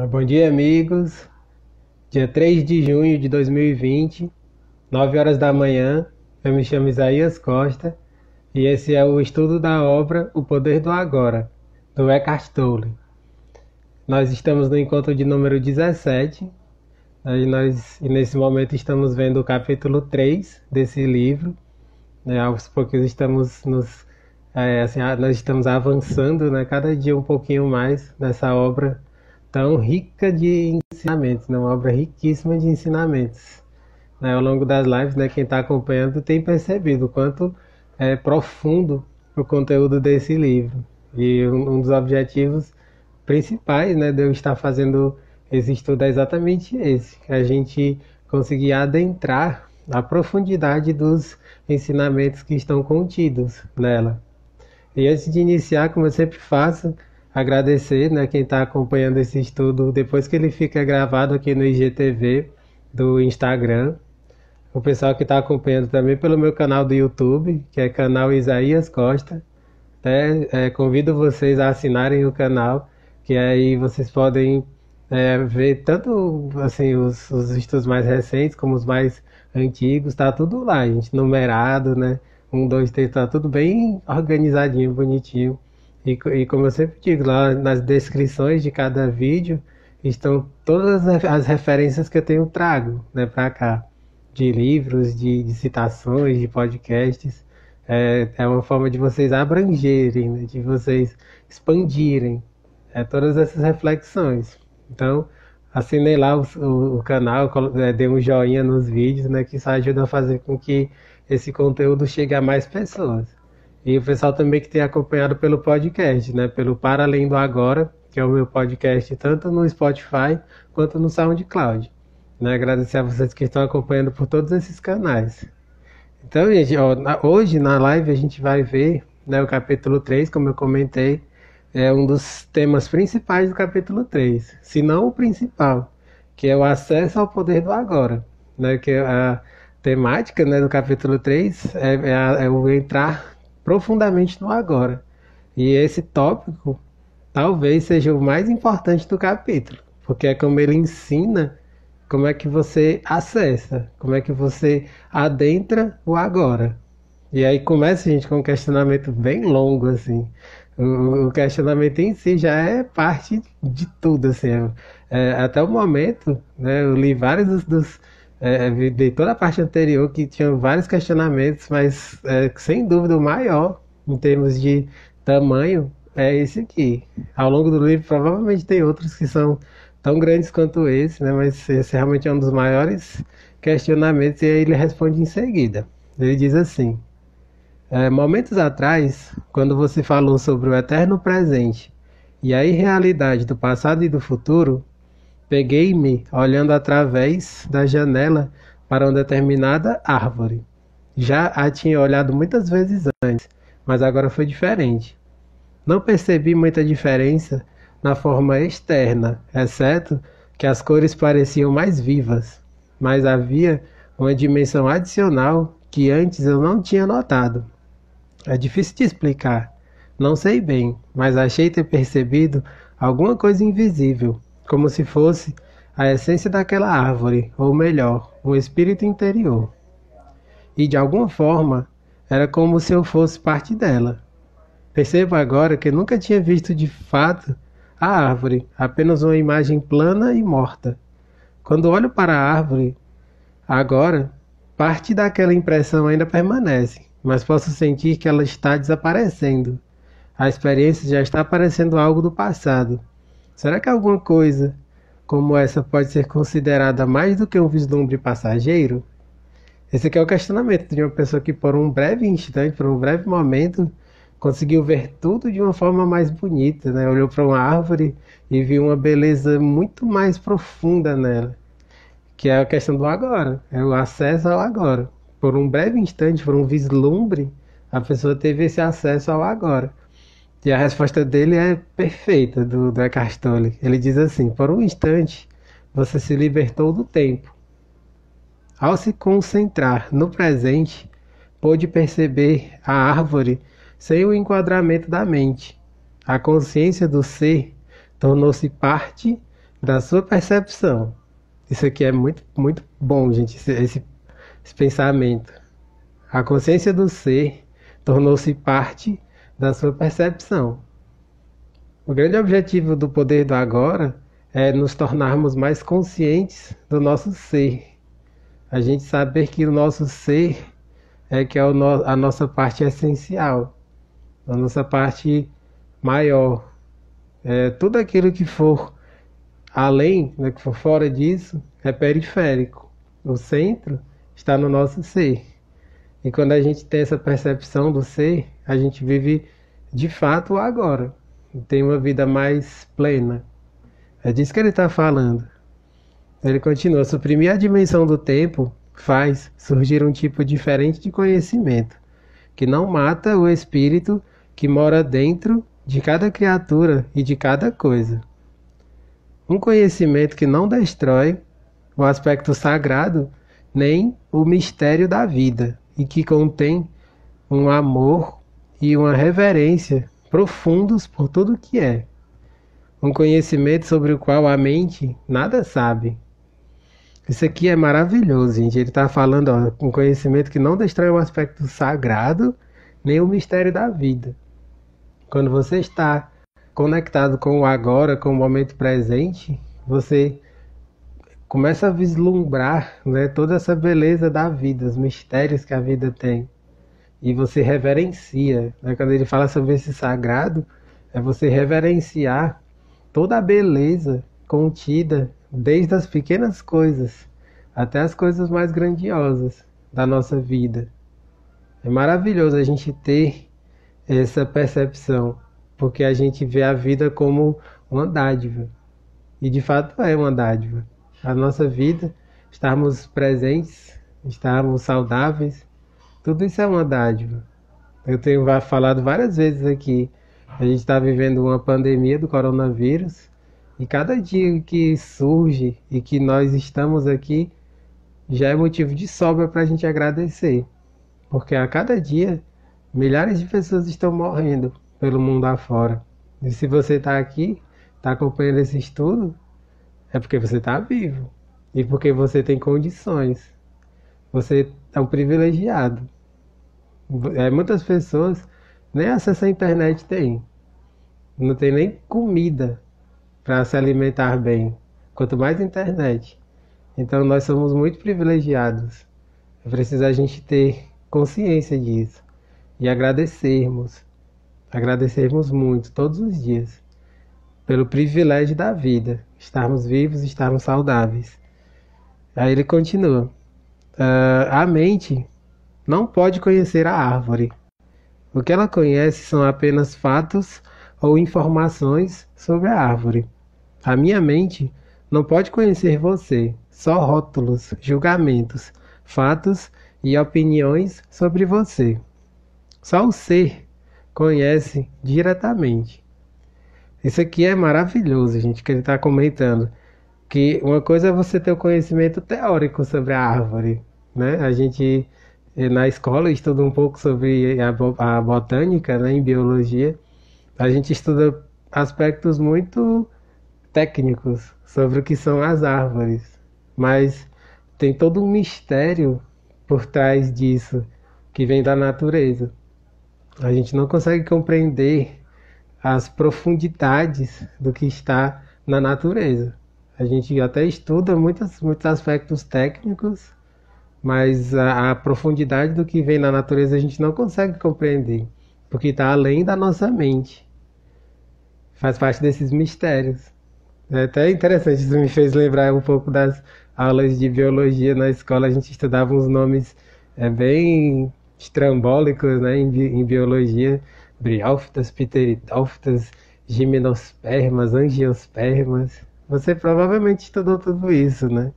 Bom dia, amigos. Dia 3 de junho de 2020, 9 horas da manhã. Eu me chamo Isaías Costa e esse é o estudo da obra O Poder do Agora, do Eckhart Tolle. Nós estamos no encontro de número 17 e nesse momento estamos vendo o capítulo 3 desse livro. Aos poucos nós estamos avançando, né, cada dia um pouquinho mais nessa obra tão rica de ensinamentos, né, uma obra riquíssima de ensinamentos. Ao longo das lives, né, quem está acompanhando tem percebido o quanto é profundo o conteúdo desse livro. E um dos objetivos principais, né, de eu estar fazendo esse estudo é exatamente esse, a gente conseguir adentrar a profundidade dos ensinamentos que estão contidos nela. E antes de iniciar, como eu sempre faço, agradecer, né, quem está acompanhando esse estudo depois que ele fica gravado aqui no IGTV do Instagram. O pessoal que está acompanhando também pelo meu canal do YouTube, que é canal Isaías Costa. Convido vocês a assinarem o canal, que aí vocês podem ver tanto assim os estudos mais recentes como os mais antigos, tá tudo lá, gente, numerado, né? Um, dois, três, tá tudo bem organizadinho, bonitinho. E como eu sempre digo, lá nas descrições de cada vídeo estão todas as referências que eu tenho trago, né, para cá, de livros, de citações, de podcasts. É uma forma de vocês abrangerem, né, de vocês expandirem todas essas reflexões. Então, assinei lá o canal, dei um joinha nos vídeos, né, que isso ajuda a fazer com que esse conteúdo chegue a mais pessoas. E o pessoal também que tem acompanhado pelo podcast, né, pelo Para Além do Agora, que é o meu podcast tanto no Spotify quanto no SoundCloud. Né, agradecer a vocês que estão acompanhando por todos esses canais. Então, gente, ó, hoje na live a gente vai ver, né, o capítulo 3, como eu comentei, é um dos temas principais do capítulo 3, se não o principal, que é o acesso ao poder do agora, né, que a temática, né, do capítulo 3 é o entrar profundamente no agora. E esse tópico talvez seja o mais importante do capítulo, porque é como ele ensina como é que você acessa, como é que você adentra o agora. E aí começa, gente, com um questionamento bem longo, assim. O questionamento em si já é parte de tudo, assim. Até o momento, né, eu li vários de toda a parte anterior que tinham vários questionamentos, mas sem dúvida o maior, em termos de tamanho, é esse aqui. Ao longo do livro, provavelmente tem outros que são tão grandes quanto esse, né? Mas esse realmente é um dos maiores questionamentos e aí ele responde em seguida. Ele diz assim: momentos atrás, quando você falou sobre o eterno presente e a irrealidade do passado e do futuro, peguei-me olhando através da janela para uma determinada árvore. Já a tinha olhado muitas vezes antes, mas agora foi diferente. Não percebi muita diferença na forma externa, exceto que as cores pareciam mais vivas, mas havia uma dimensão adicional que antes eu não tinha notado. É difícil de explicar, não sei bem, mas achei ter percebido alguma coisa invisível, como se fosse a essência daquela árvore, ou melhor, um espírito interior. E de alguma forma, era como se eu fosse parte dela. Percebo agora que nunca tinha visto de fato a árvore, apenas uma imagem plana e morta. Quando olho para a árvore, agora, parte daquela impressão ainda permanece, mas posso sentir que ela está desaparecendo. A experiência já está parecendo algo do passado. Será que alguma coisa como essa pode ser considerada mais do que um vislumbre passageiro? Esse aqui é o questionamento de uma pessoa que por um breve instante, por um breve momento, conseguiu ver tudo de uma forma mais bonita, né? Olhou para uma árvore e viu uma beleza muito mais profunda nela, que é a questão do agora, é o acesso ao agora. Por um breve instante, por um vislumbre, a pessoa teve esse acesso ao agora. E a resposta dele é perfeita, do Eckhart Tolle. Ele diz assim: por um instante, você se libertou do tempo. Ao se concentrar no presente, pôde perceber a árvore sem o enquadramento da mente. A consciência do ser tornou-se parte da sua percepção. Isso aqui é muito, muito bom, gente, esse pensamento. A consciência do ser tornou-se parte da sua percepção. O grande objetivo do poder do agora é nos tornarmos mais conscientes do nosso ser. A gente saber que o nosso ser que é a nossa parte essencial, a nossa parte maior. Tudo aquilo que for além, né, que for fora disso, é periférico. O centro está no nosso ser. E quando a gente tem essa percepção do ser, a gente vive de fato o agora. Tem uma vida mais plena. É disso que ele está falando. Ele continua: suprimir a dimensão do tempo faz surgir um tipo diferente de conhecimento, que não mata o espírito que mora dentro de cada criatura e de cada coisa. Um conhecimento que não destrói o aspecto sagrado nem o mistério da vida, e que contém um amor e uma reverência profundos por tudo que é. Um conhecimento sobre o qual a mente nada sabe. Isso aqui é maravilhoso, gente. Ele está falando, um conhecimento que não destrói o aspecto sagrado nem o mistério da vida. Quando você está conectado com o agora, com o momento presente, você começa a vislumbrar, né, toda essa beleza da vida, os mistérios que a vida tem. E você reverencia, né? Quando ele fala sobre esse sagrado, é você reverenciar toda a beleza contida desde as pequenas coisas até as coisas mais grandiosas da nossa vida. É maravilhoso a gente ter essa percepção, porque a gente vê a vida como uma dádiva. E de fato é uma dádiva. A nossa vida, estarmos presentes, estarmos saudáveis, tudo isso é uma dádiva. Eu tenho falado várias vezes aqui, a gente está vivendo uma pandemia do coronavírus, e cada dia que surge e que nós estamos aqui, já é motivo de sobra para a gente agradecer. Porque a cada dia, milhares de pessoas estão morrendo pelo mundo afora. E se você está aqui, está acompanhando esse estudo, é porque você está vivo. E porque você tem condições. Você é um privilegiado. Muitas pessoas nem acesso à internet têm. Não tem nem comida para se alimentar bem. Quanto mais internet. Então nós somos muito privilegiados. É preciso a gente ter consciência disso. E agradecermos. Agradecermos muito, todos os dias. Pelo privilégio da vida. Estarmos vivos, estarmos saudáveis. Aí ele continua. A mente não pode conhecer a árvore. O que ela conhece são apenas fatos ou informações sobre a árvore. A minha mente não pode conhecer você, só rótulos, julgamentos, fatos e opiniões sobre você. Só o ser conhece diretamente. Isso aqui é maravilhoso, gente, que ele está comentando. Que uma coisa é você ter o conhecimento teórico sobre a árvore, né? A gente na escola estuda um pouco sobre a botânica, né, em biologia. A gente estuda aspectos muito técnicos sobre o que são as árvores, mas tem todo um mistério por trás disso que vem da natureza. A gente não consegue compreender as profundidades do que está na natureza. A gente até estuda muitos aspectos técnicos, mas a profundidade do que vem na natureza a gente não consegue compreender, porque está além da nossa mente. Faz parte desses mistérios. É até interessante, isso me fez lembrar um pouco das aulas de biologia na escola. A gente estudava uns nomes bem estrambólicos, né, em biologia. Briófitas, pteridófitas, gimnospermas, angiospermas. Você provavelmente estudou tudo isso, né?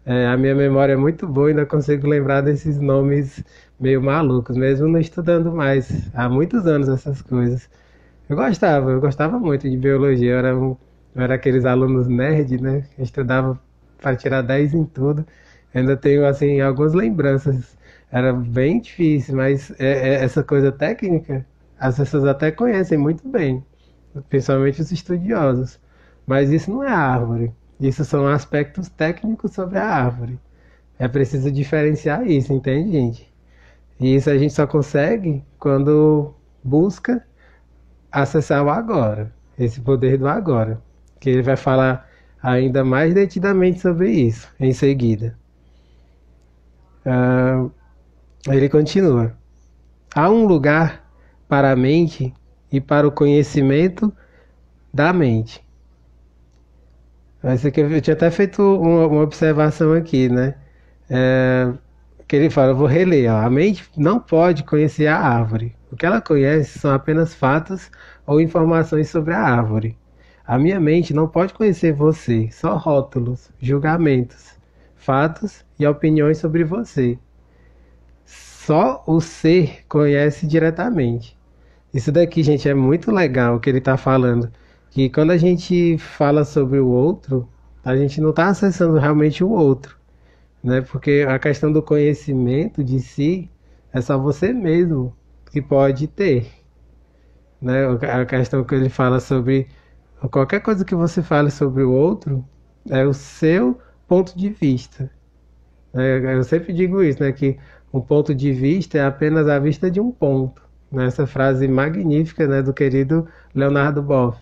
A minha memória é muito boa e ainda consigo lembrar desses nomes meio malucos, mesmo não estudando mais há muitos anos essas coisas. Eu gostava muito de biologia. Eu era aqueles alunos nerd, né? Eu estudava para tirar 10 em tudo. Eu ainda tenho, assim, algumas lembranças. Era bem difícil, mas essa coisa técnica, as pessoas até conhecem muito bem, principalmente os estudiosos. Mas isso não é árvore. Isso são aspectos técnicos sobre a árvore. É preciso diferenciar isso, entende, gente? E isso a gente só consegue quando busca acessar o agora, esse poder do agora, que ele vai falar ainda mais detidamente sobre isso em seguida. Ah, ele continua: há um lugar para a mente e para o conhecimento da mente. Essa aqui eu tinha até feito uma observação aqui, né? É, que ele fala, eu vou reler, ó. A mente não pode conhecer a árvore. O que ela conhece são apenas fatos ou informações sobre a árvore. A minha mente não pode conhecer você, só rótulos, julgamentos, fatos e opiniões sobre você. Só o ser conhece diretamente. Isso daqui, gente, é muito legal o que ele está falando. Que quando a gente fala sobre o outro, a gente não está acessando realmente o outro, né? Porque a questão do conhecimento de si é só você mesmo que pode ter, né? A questão que ele fala sobre qualquer coisa que você fale sobre o outro é o seu ponto de vista. Eu sempre digo isso, né? Que um ponto de vista é apenas a vista de um ponto. Essa frase magnífica, né, do querido Leonardo Boff,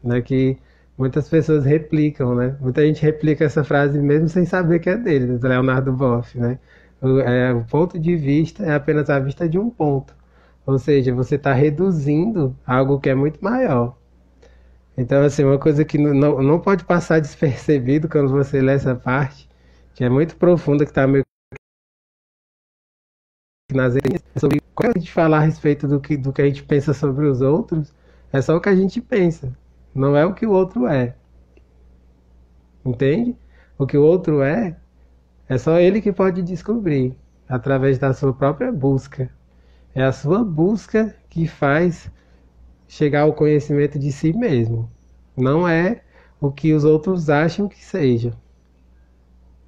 né? Que muitas pessoas replicam, né? Muita gente replica essa frase mesmo sem saber que é dele, do Leonardo Boff, né? O ponto de vista é apenas a vista de um ponto. Ou seja, você está reduzindo algo que é muito maior. Então, assim, uma coisa que não pode passar despercebido quando você lê essa parte, que é muito profunda, que está meio que nas linhas, sobre quando a gente falar a respeito do que a gente pensa sobre os outros, é só o que a gente pensa, não é o que o outro é. Entende? O que o outro é só ele que pode descobrir, através da sua própria busca. É a sua busca que faz chegar ao conhecimento de si mesmo. Não é o que os outros acham que seja.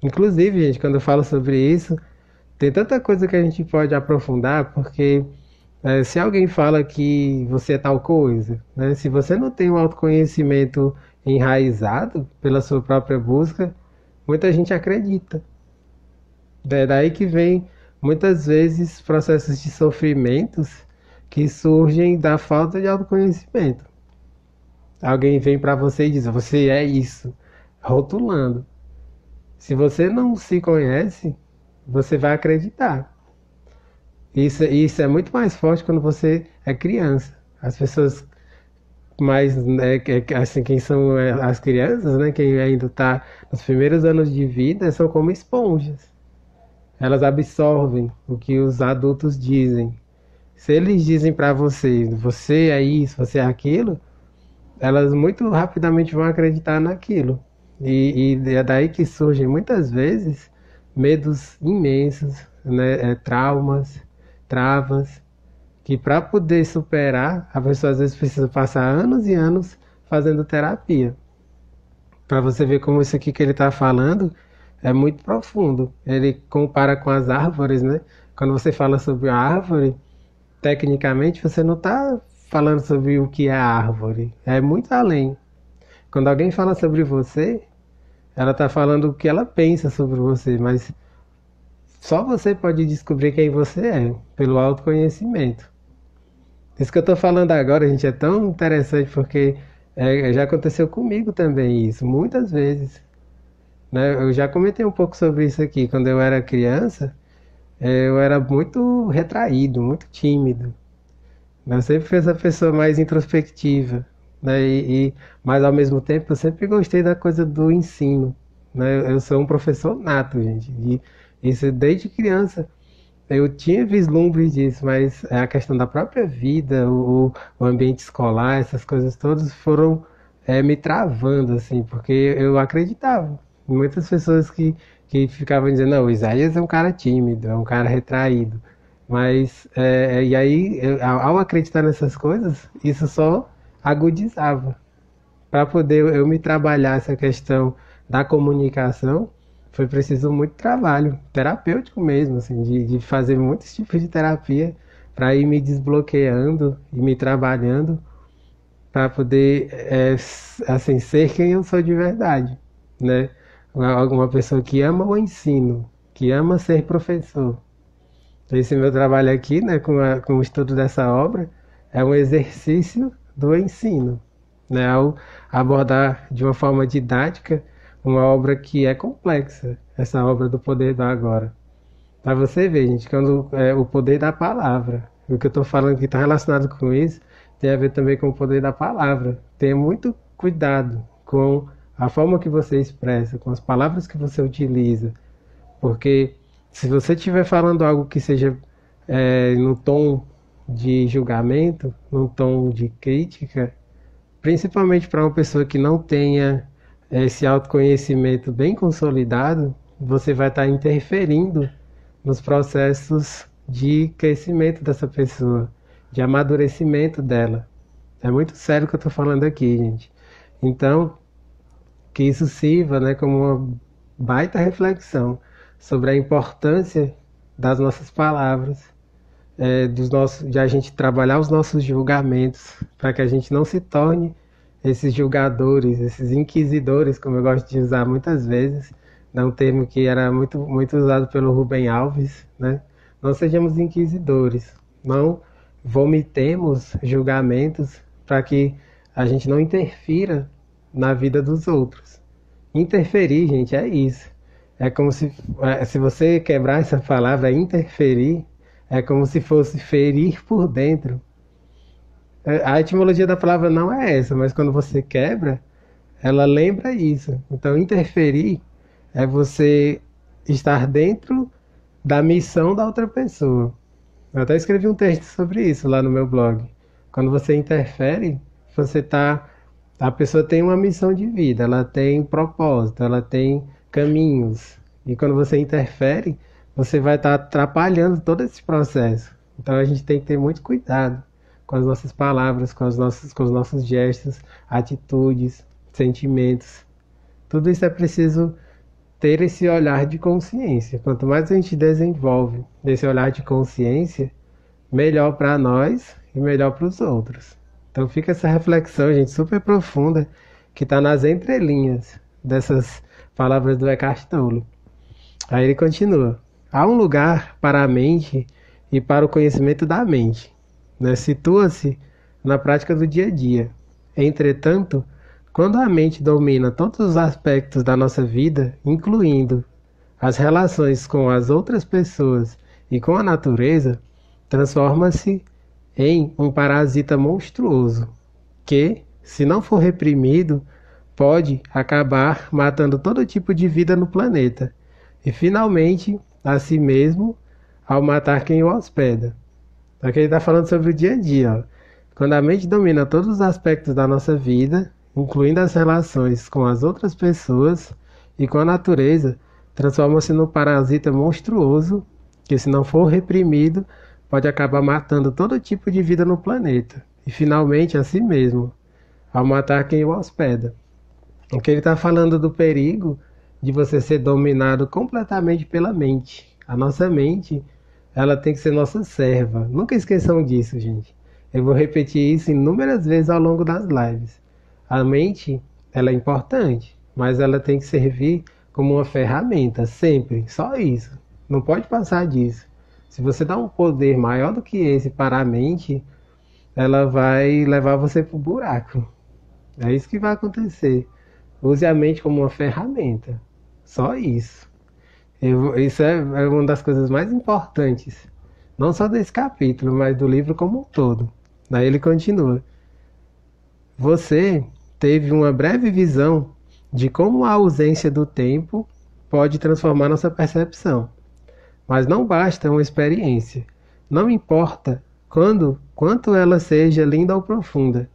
Inclusive, gente, quando eu falo sobre isso, tem tanta coisa que a gente pode aprofundar, porque se alguém fala que você é tal coisa, né? Se você não tem um autoconhecimento enraizado pela sua própria busca, muita gente acredita. É daí que vem muitas vezes processos de sofrimentos que surgem da falta de autoconhecimento. Alguém vem para você e diz: você é isso, rotulando. Se você não se conhece, você vai acreditar. Isso é muito mais forte quando você é criança. As pessoas mais, né, assim, quem são as crianças, né, quem ainda está nos primeiros anos de vida, são como esponjas. Elas absorvem o que os adultos dizem. Se eles dizem para você, você é isso, você é aquilo, elas muito rapidamente vão acreditar naquilo. E é daí que surgem muitas vezes medos imensos, né, traumas, travas, que para poder superar, a pessoa às vezes precisa passar anos e anos fazendo terapia. Para você ver como isso aqui que ele está falando é muito profundo. Ele compara com as árvores, né? Quando você fala sobre a árvore, tecnicamente você não está falando sobre o que é a árvore, é muito além. Quando alguém fala sobre você, ela está falando o que ela pensa sobre você, mas só você pode descobrir quem você é, pelo autoconhecimento. Isso que eu estou falando agora, gente, é tão interessante porque já aconteceu comigo também isso, muitas vezes. Né? Eu já comentei um pouco sobre isso aqui. Quando eu era criança, eu era muito retraído, muito tímido. Eu sempre fui essa pessoa mais introspectiva, né? Mas ao mesmo tempo eu sempre gostei da coisa do ensino, né? Eu sou um professor nato, gente. Isso desde criança. Eu tinha vislumbres disso, mas a questão da própria vida, o ambiente escolar, essas coisas todas foram me travando, assim, porque eu acreditava. Muitas pessoas que ficavam dizendo, não, o Isaías é um cara tímido, é um cara retraído. Mas, e aí, ao acreditar nessas coisas, isso só agudizava. Para poder eu me trabalhar essa questão da comunicação, foi preciso muito trabalho, terapêutico mesmo, assim, de fazer muitos tipos de terapia para ir me desbloqueando e me trabalhando para poder, assim, ser quem eu sou de verdade. né? Uma pessoa que ama o ensino, que ama ser professor. Esse meu trabalho aqui, né, com o estudo dessa obra, é um exercício do ensino, né, ao abordar de uma forma didática uma obra que é complexa, essa obra do Poder do Agora. Para você ver, gente, quando o poder da palavra, o que eu estou falando que está relacionado com isso, tem a ver também com o poder da palavra. Tenha muito cuidado com a forma que você expressa, com as palavras que você utiliza, porque se você estiver falando algo que seja no tom de julgamento, no tom de crítica, principalmente para uma pessoa que não tenha esse autoconhecimento bem consolidado, você vai estar interferindo nos processos de crescimento dessa pessoa, de amadurecimento dela. É muito sério o que eu estou falando aqui, gente. Então, que isso sirva, né, como uma baita reflexão sobre a importância das nossas palavras, de a gente trabalhar os nossos julgamentos, para que a gente não se torne esses julgadores, esses inquisidores, como eu gosto de usar muitas vezes, é um termo que era muito usado pelo Rubem Alves, né? Não sejamos inquisidores, não vomitemos julgamentos para que a gente não interfira na vida dos outros. Interferir, gente, é isso. É como se você quebrar essa palavra, interferir, é como se fosse ferir por dentro. A etimologia da palavra não é essa, mas quando você quebra, ela lembra isso. Então, interferir é você estar dentro da missão da outra pessoa. Eu até escrevi um texto sobre isso lá no meu blog. Quando você interfere, a pessoa tem uma missão de vida, ela tem propósito, ela tem caminhos. E quando você interfere, você vai estar atrapalhando todo esse processo. Então a gente tem que ter muito cuidado com as nossas palavras, com os nossos gestos, atitudes, sentimentos. Tudo isso é preciso ter esse olhar de consciência. Quanto mais a gente desenvolve esse olhar de consciência, melhor para nós e melhor para os outros. Então fica essa reflexão, gente, super profunda, que está nas entrelinhas dessas palavras do Eckhart Tolle. Aí ele continua. Há um lugar para a mente e para o conhecimento da mente, né? Situa-se na prática do dia a dia. Entretanto, quando a mente domina todos os aspectos da nossa vida, incluindo as relações com as outras pessoas e com a natureza, transforma-se em um parasita monstruoso que, se não for reprimido, pode acabar matando todo tipo de vida no planeta e, finalmente, a si mesmo ao matar quem o hospeda. Aqui ele está falando sobre o dia a dia. Ó. Quando a mente domina todos os aspectos da nossa vida, incluindo as relações com as outras pessoas e com a natureza, transforma-se num parasita monstruoso que, se não for reprimido, pode acabar matando todo tipo de vida no planeta e, finalmente, a si mesmo, ao matar quem o hospeda. O que ele está falando do perigo de você ser dominado completamente pela mente. A nossa mente, ela tem que ser nossa serva. Nunca esqueçam disso, gente. Eu vou repetir isso inúmeras vezes ao longo das lives. A mente, ela é importante, mas ela tem que servir como uma ferramenta, sempre. Só isso. Não pode passar disso. Se você dá um poder maior do que esse para a mente, ela vai levar você para o buraco. É isso que vai acontecer. Use a mente como uma ferramenta. Só isso. Isso é uma das coisas mais importantes. Não só desse capítulo, mas do livro como um todo. Daí ele continua. Você teve uma breve visão de como a ausência do tempo pode transformar nossa percepção. Mas não basta uma experiência. Não importa quanto ela seja linda ou profunda.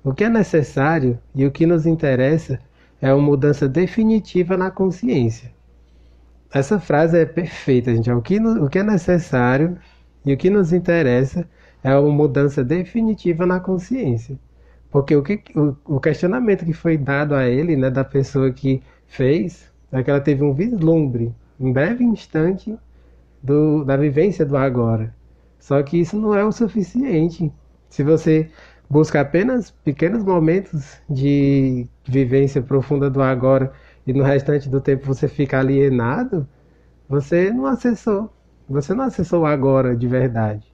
O que é necessário e o que nos interessa é uma mudança definitiva na consciência. Essa frase é perfeita, gente. O que é necessário e o que nos interessa é uma mudança definitiva na consciência. Porque o questionamento que foi dado a ele, né, da pessoa que fez, é que ela teve um vislumbre, um breve instante da vivência do agora. Só que isso não é o suficiente. Se você busca apenas pequenos momentos de vivência profunda do agora e no restante do tempo você fica alienado, você não acessou. Você não acessou o agora de verdade.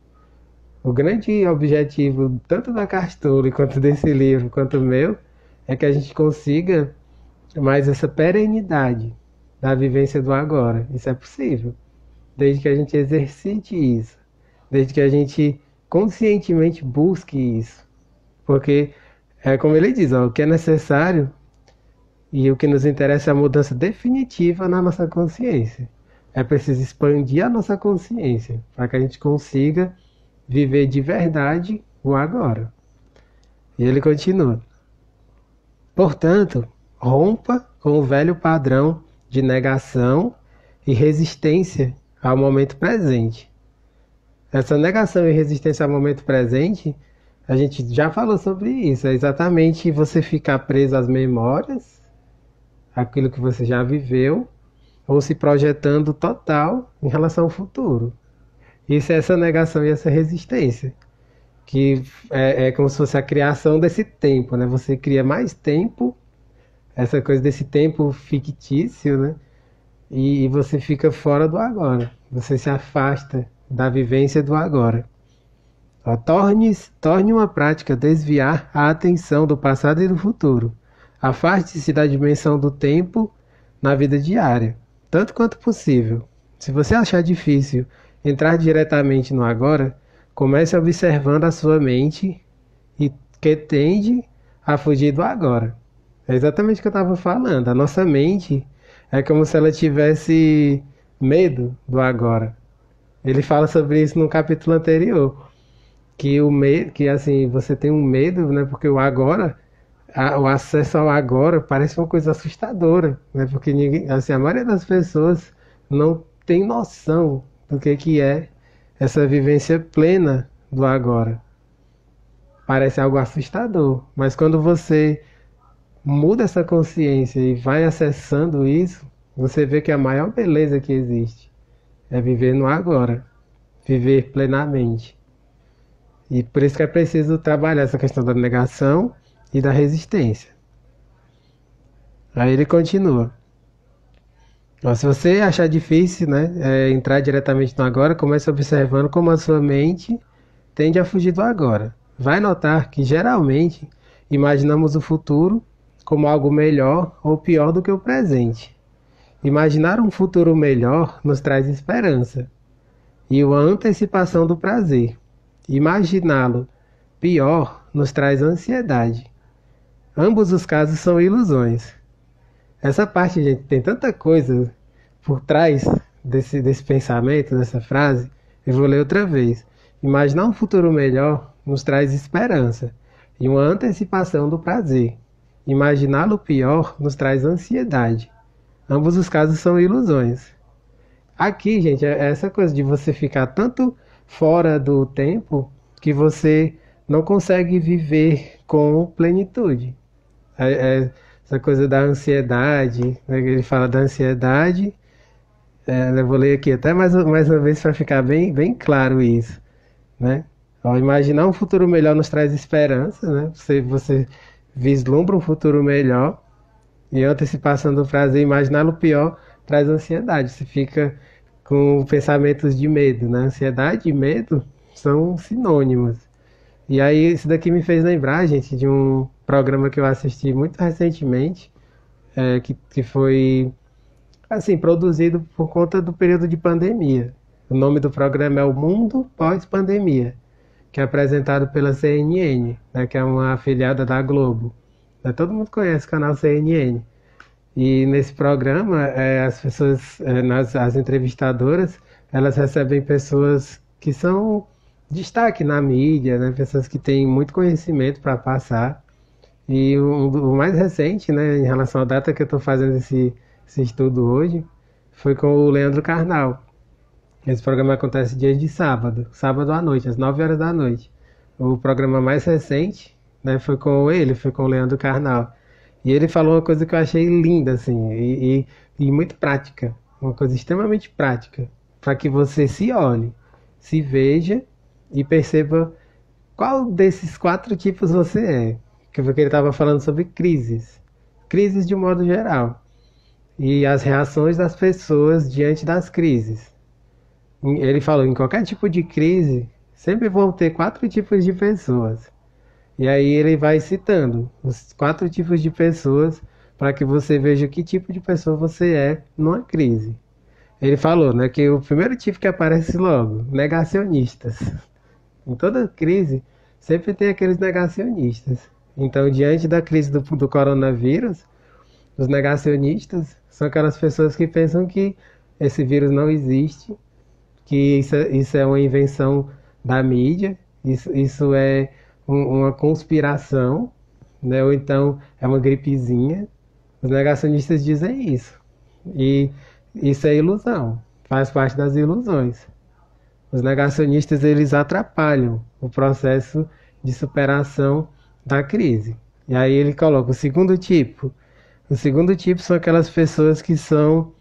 O grande objetivo, tanto da Castore, quanto desse livro, quanto o meu, é que a gente consiga mais essa perenidade da vivência do agora. Isso é possível, desde que a gente exercite isso, desde que a gente conscientemente busque isso. Porque, é como ele diz, ó, o que é necessário e o que nos interessa é a mudança definitiva na nossa consciência. É preciso expandir a nossa consciência para que a gente consiga viver de verdade o agora. E ele continua. Portanto, rompa com o velho padrão de negação e resistência ao momento presente. Essa negação e resistência ao momento presente, a gente já falou sobre isso. É exatamente você ficar preso às memórias, aquilo que você já viveu, ou se projetando total em relação ao futuro. Isso é essa negação e essa resistência, que é como se fosse a criação desse tempo, né? Você cria mais tempo, essa coisa desse tempo fictício, né? E você fica fora do agora. Você se afasta da vivência do agora. Ó, torne uma prática desviar a atenção do passado e do futuro. Afaste-se da dimensão do tempo na vida diária, tanto quanto possível. Se você achar difícil entrar diretamente no agora, comece observando a sua mente e que tende a fugir do agora. É exatamente o que eu estava falando. A nossa mente é como se ela tivesse medo do agora. Ele fala sobre isso no capítulo anterior, que que assim, você tem um medo, né? Porque o agora, o acesso ao agora parece uma coisa assustadora, né? Porque ninguém, assim, a maioria das pessoas não tem noção do que é essa vivência plena do agora. Parece algo assustador, mas quando você muda essa consciência e vai acessando isso, você vê que a maior beleza que existe é viver no agora, viver plenamente. E por isso que é preciso trabalhar essa questão da negação e da resistência. Aí ele continua. Ó, se você achar difícil, né, entrar diretamente no agora, comece observando como a sua mente tende a fugir do agora. Vai notar que geralmente imaginamos o futuro como algo melhor ou pior do que o presente. Imaginar um futuro melhor nos traz esperança e uma antecipação do prazer. Imaginá-lo pior nos traz ansiedade. Ambos os casos são ilusões. Essa parte, gente, tem tanta coisa por trás desse pensamento, dessa frase. Eu vou ler outra vez. Imaginar um futuro melhor nos traz esperança e uma antecipação do prazer. Imaginá-lo pior nos traz ansiedade. Ambos os casos são ilusões. Aqui, gente, é essa coisa de você ficar tanto fora do tempo que você não consegue viver com plenitude. Essa coisa da ansiedade, né? Ele fala da ansiedade. Eu vou ler aqui até mais uma vez para ficar bem claro isso, né? Ao imaginar um futuro melhor nos traz esperança, né? Você vislumbra um futuro melhor e a antecipação do prazer, imaginá-lo pior, traz ansiedade. Você fica com pensamentos de medo, né? Ansiedade e medo são sinônimos. E aí isso daqui me fez lembrar, gente, de um programa que eu assisti muito recentemente, que foi assim, produzido por conta do período de pandemia. O nome do programa é O Mundo Pós-Pandemia, que é apresentado pela CNN, né, que é uma afiliada da Globo. Todo mundo conhece o canal CNN. E nesse programa, as pessoas, as entrevistadoras, elas recebem pessoas que são destaque na mídia, né, pessoas que têm muito conhecimento para passar. E o mais recente, né, em relação à data que eu estou fazendo esse estudo hoje, foi com o Leandro Carnal. Esse programa acontece dias de sábado à noite, às 9 horas da noite. O programa mais recente, né, foi com o Leandro Carnal. E ele falou uma coisa que eu achei linda, assim, e muito prática, uma coisa extremamente prática, para que você se olhe, se veja e perceba qual desses 4 tipos você é. Porque ele estava falando sobre crises de um modo geral. e as reações das pessoas diante das crises. Ele falou, em qualquer tipo de crise, sempre vão ter quatro tipos de pessoas. E aí ele vai citando os quatro tipos de pessoas para que você veja que tipo de pessoa você é numa crise. Ele falou, né, que o primeiro tipo que aparece logo, negacionistas. Em toda crise, sempre tem aqueles negacionistas. Então, diante da crise do coronavírus, os negacionistas são aquelas pessoas que pensam que esse vírus não existe, que isso é uma invenção da mídia, isso é uma conspiração, né? Ou então é uma gripezinha. Os negacionistas dizem isso. E isso é ilusão, faz parte das ilusões. Os negacionistas eles atrapalham o processo de superação da crise. E aí ele coloca o segundo tipo. O segundo tipo são aquelas pessoas que são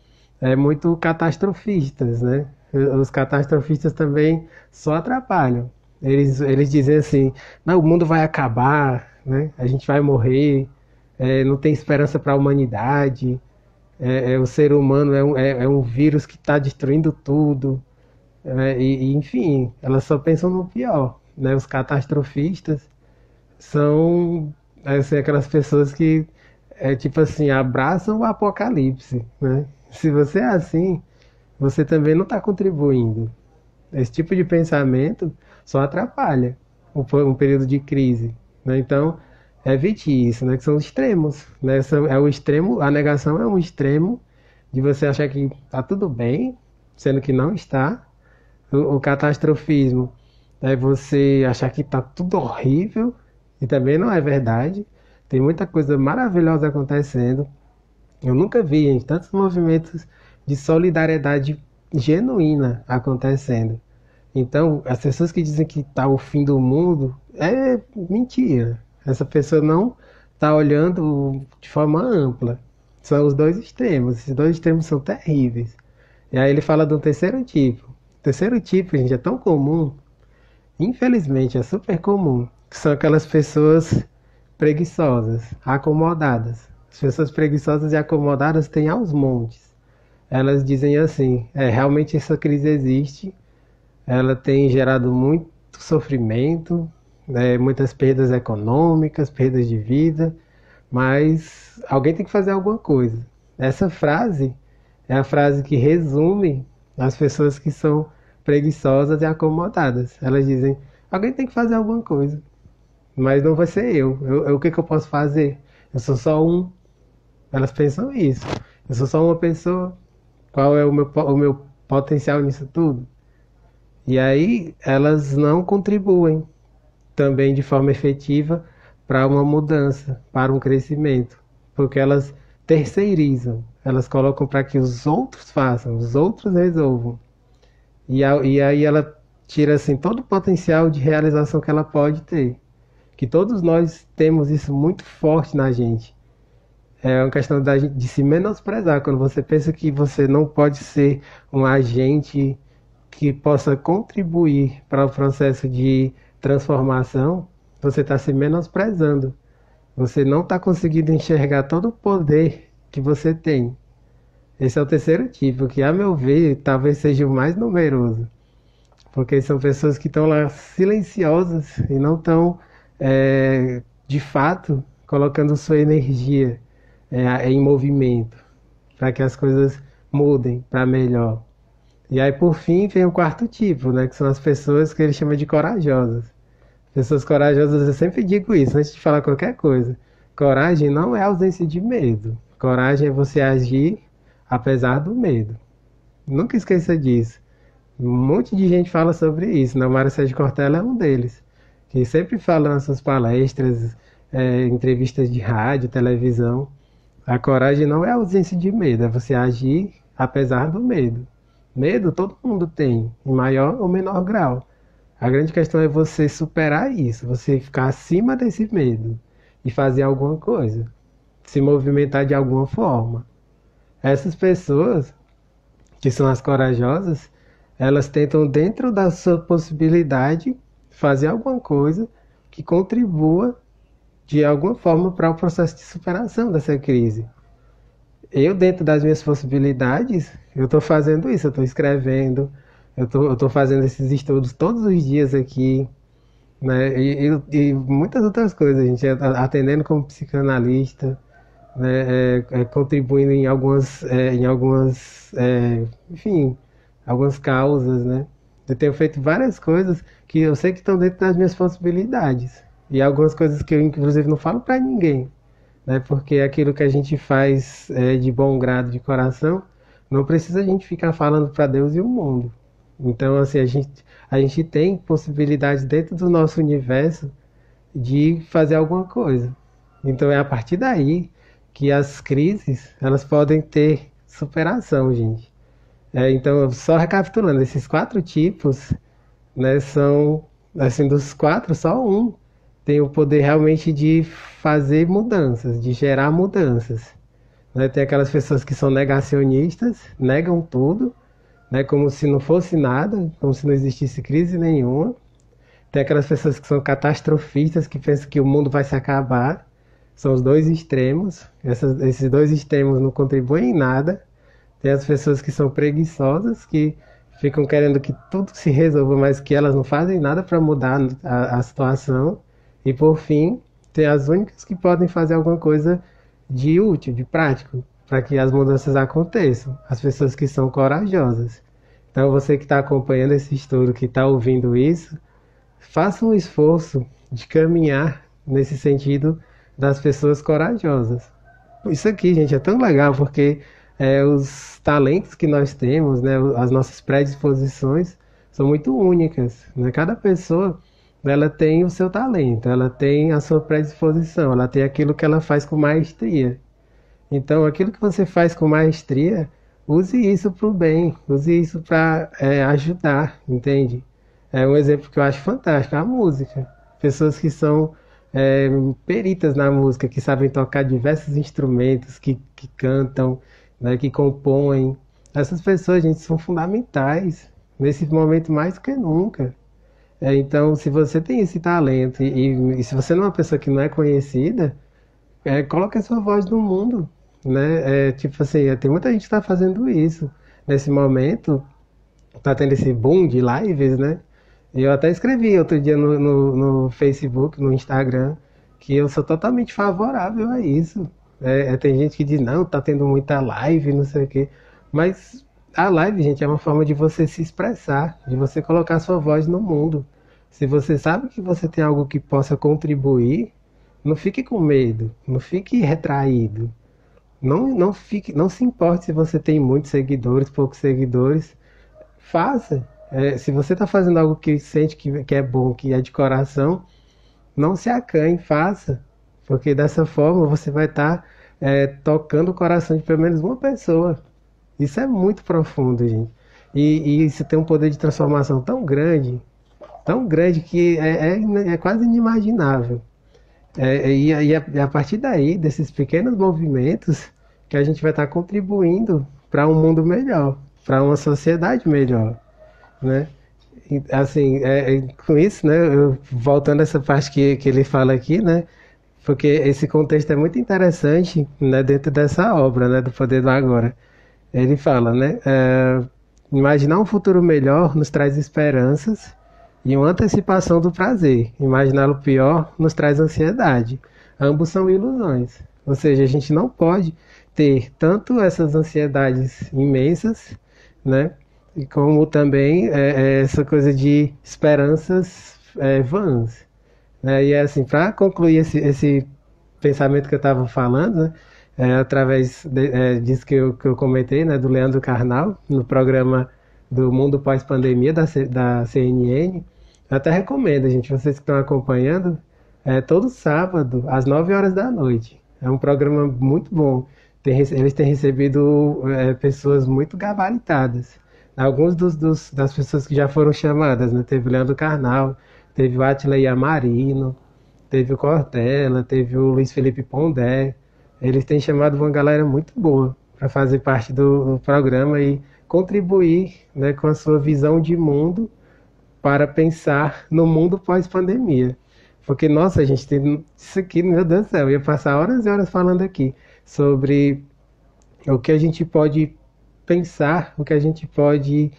muito catastrofistas, né? Os catastrofistas também só atrapalham. Eles dizem assim, não, o mundo vai acabar, né? A gente vai morrer, não tem esperança para a humanidade, o ser humano é um vírus que está destruindo tudo, enfim, elas só pensam no pior, né? Os catastrofistas são assim, aquelas pessoas que tipo assim, abraçam o apocalipse, né? Se você é assim, você também não está contribuindo. Esse tipo de pensamento só atrapalha um período de crise, né? Então, evite isso, né? Que são extremos, né? É o extremo, a negação é um extremo de você achar que está tudo bem, sendo que não está. O catastrofismo é você achar que está tudo horrível e também não é verdade. Tem muita coisa maravilhosa acontecendo. Eu nunca vi, gente, tantos movimentos de solidariedade genuína acontecendo. Então, as pessoas que dizem que está o fim do mundo, é mentira. Essa pessoa não está olhando de forma ampla. São os dois extremos. Esses dois extremos são terríveis. E aí ele fala do terceiro tipo. O terceiro tipo, gente, é tão comum. Infelizmente, é super comum. Que são aquelas pessoas preguiçosas, acomodadas. As pessoas preguiçosas e acomodadas têm aos montes. Elas dizem assim, realmente essa crise existe, ela tem gerado muito sofrimento, né, muitas perdas econômicas, perdas de vida, mas alguém tem que fazer alguma coisa. Essa frase é a frase que resume as pessoas que são preguiçosas e acomodadas. Elas dizem, alguém tem que fazer alguma coisa, mas não vai ser o que eu posso fazer? Eu sou só um. Elas pensam isso. Eu sou só uma pessoa. Qual é o meu potencial nisso tudo? E aí elas não contribuem também de forma efetiva para uma mudança, para um crescimento, porque elas terceirizam, elas colocam para que os outros façam, os outros resolvam. E aí ela tira assim todo o potencial de realização que ela pode ter. Que todos nós temos isso muito forte na gente. É uma questão de se menosprezar. Quando você pensa que você não pode ser um agente que possa contribuir para o processo de transformação, você está se menosprezando. Você não está conseguindo enxergar todo o poder que você tem. Esse é o terceiro tipo, que, a meu ver, talvez seja o mais numeroso. Porque são pessoas que estão lá silenciosas e não estão, de fato, colocando sua energia em movimento para que as coisas mudem para melhor. E aí, por fim, vem o quarto tipo, né? Que são as pessoas que ele chama de corajosas. Pessoas corajosas, eu sempre digo isso antes de falar qualquer coisa. Coragem não é ausência de medo. Coragem é você agir apesar do medo. Nunca esqueça disso. Um monte de gente fala sobre isso, né? O Mário Sérgio Cortella é um deles, que sempre fala nas suas palestras, entrevistas de rádio, televisão. A coragem não é ausência de medo, é você agir apesar do medo. Medo todo mundo tem, em maior ou menor grau. A grande questão é você superar isso, você ficar acima desse medo e fazer alguma coisa, se movimentar de alguma forma. Essas pessoas, que são as corajosas, elas tentam, dentro da sua possibilidade, fazer alguma coisa que contribua de alguma forma para o processo de superação dessa crise. eu, dentro das minhas possibilidades, eu estou fazendo isso, eu estou escrevendo, eu tô fazendo esses estudos todos os dias aqui, né? E muitas outras coisas, a gente atendendo como psicanalista, né? Contribuindo enfim, algumas causas, né? Eu tenho feito várias coisas que eu sei que estão dentro das minhas possibilidades. E algumas coisas que eu, inclusive, não falo para ninguém, né? Porque aquilo que a gente faz de bom grado, de coração, não precisa a gente ficar falando para Deus e o mundo. Então, assim, a gente tem possibilidades dentro do nosso universo de fazer alguma coisa. Então, é a partir daí que as crises, elas podem ter superação, gente. Então, só recapitulando, esses quatro tipos, né, são, assim, dos quatro, só um tem o poder realmente de fazer mudanças, de gerar mudanças, né? Tem aquelas pessoas que são negacionistas, negam tudo, né, como se não fosse nada, como se não existisse crise nenhuma. Tem aquelas pessoas que são catastrofistas, que pensam que o mundo vai se acabar. São os dois extremos. Esses dois extremos não contribuem em nada. Tem as pessoas que são preguiçosas, que ficam querendo que tudo se resolva, mas que elas não fazem nada para mudar a situação. E por fim, tem as únicas que podem fazer alguma coisa de útil, de prático, para que as mudanças aconteçam. As pessoas que são corajosas. Então, você que está acompanhando esse estudo, que está ouvindo isso, faça um esforço de caminhar nesse sentido das pessoas corajosas. Isso aqui, gente, é tão legal porque os talentos que nós temos, né, as nossas predisposições são muito únicas, né? Cada pessoa, ela tem o seu talento, ela tem a sua predisposição, ela tem aquilo que ela faz com maestria. Então, aquilo que você faz com maestria, use isso para o bem, use isso para ajudar, entende? É um exemplo que eu acho fantástico, a música. Pessoas que são peritas na música, que sabem tocar diversos instrumentos, que cantam, né, que compõem. Essas pessoas, gente, são fundamentais nesse momento mais do que nunca. Então, se você tem esse talento e se você não é uma pessoa que não é conhecida, coloque a sua voz no mundo, né? Tipo assim, tem muita gente que está fazendo isso nesse momento, está tendo esse boom de lives, né? E eu até escrevi outro dia no Facebook, no Instagram, que eu sou totalmente favorável a isso. Tem gente que diz, não, tá tendo muita live, não sei o quê. Mas a live, gente, é uma forma de você se expressar, de você colocar sua voz no mundo. Se você sabe que você tem algo que possa contribuir, não fique com medo, não fique retraído. Não se importe se você tem muitos seguidores, poucos seguidores. Faça. Se você está fazendo algo que sente que é bom, que é de coração, não se acanhe, faça. Porque dessa forma você vai estar tocando o coração de pelo menos uma pessoa. Isso é muito profundo, gente. E isso tem um poder de transformação tão grande que é quase inimaginável. A partir daí, desses pequenos movimentos, que a gente vai estar contribuindo para um mundo melhor, para uma sociedade melhor, né? E, assim, com isso, né, voltando a essa parte que ele fala aqui, né, porque esse contexto é muito interessante, né, dentro dessa obra, né, do Poder do Agora. Ele fala, né, imaginar um futuro melhor nos traz esperanças e uma antecipação do prazer. Imaginar o pior nos traz ansiedade. Ambos são ilusões. Ou seja, a gente não pode ter tanto essas ansiedades imensas, né, e como também essa coisa de esperanças vãs. Né? E assim, para concluir esse pensamento que eu estava falando, né, através disso que eu comentei, né, do Leandro Carnal, no programa do Mundo Pós-Pandemia da CNN, eu até recomendo, gente, vocês que estão acompanhando, todo sábado, às 9 horas da noite. É um programa muito bom. Eles têm recebido pessoas muito gabaritadas. Alguns das pessoas que já foram chamadas, né? Teve o Leandro Carnal, teve o Átila Yamarino, teve o Cortella, teve o Luiz Felipe Pondé. Eles têm chamado uma galera muito boa para fazer parte do programa e contribuir, né, com a sua visão de mundo para pensar no mundo pós-pandemia. Porque, nossa, a gente tem isso aqui, meu Deus do céu, eu ia passar horas e horas falando aqui sobre o que a gente pode pensar, o que a gente pode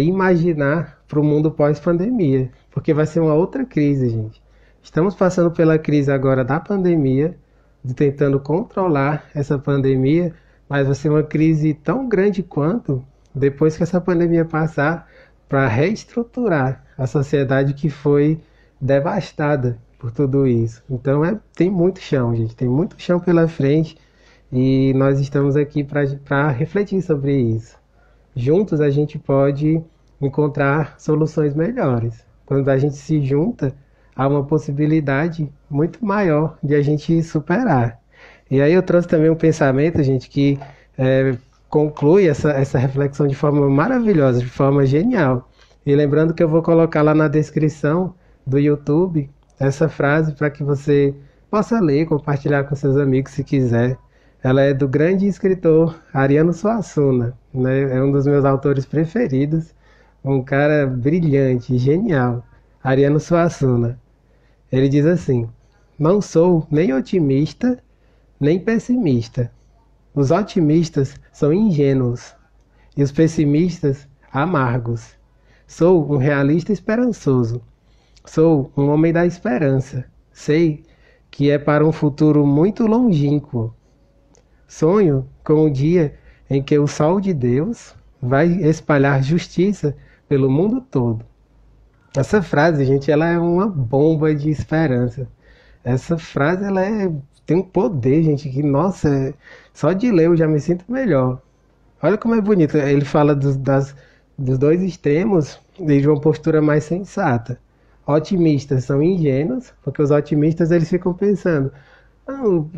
imaginar para o mundo pós-pandemia, porque vai ser uma outra crise, gente. Estamos passando pela crise agora da pandemia, de tentando controlar essa pandemia, mas vai ser uma crise tão grande quanto depois que essa pandemia passar, para reestruturar a sociedade que foi devastada por tudo isso. Então tem muito chão, gente, tem muito chão pela frente e nós estamos aqui para refletir sobre isso. Juntos a gente pode encontrar soluções melhores. Quando a gente se junta, há uma possibilidade muito maior de a gente superar. E aí eu trouxe também um pensamento, gente, que é, conclui essa reflexão de forma maravilhosa, de forma genial. E lembrando que eu vou colocar lá na descrição do YouTube essa frase para que você possa ler, compartilhar com seus amigos se quiser. Ela é do grande escritor Ariano Suassuna, né? É um dos meus autores preferidos, um cara brilhante, genial, Ariano Suassuna. Ele diz assim: não sou nem otimista, nem pessimista. Os otimistas são ingênuos e os pessimistas amargos. Sou um realista esperançoso. Sou um homem da esperança. Sei que é para um futuro muito longínquo. Sonho com o dia em que o sol de Deus vai espalhar justiça pelo mundo todo. Essa frase, gente, ela é uma bomba de esperança. Essa frase, tem um poder, gente, que, nossa, só de ler eu já me sinto melhor. Olha como é bonito. Ele fala dos dois extremos de uma postura mais sensata. Otimistas são ingênuos, porque os otimistas eles ficam pensando. Não,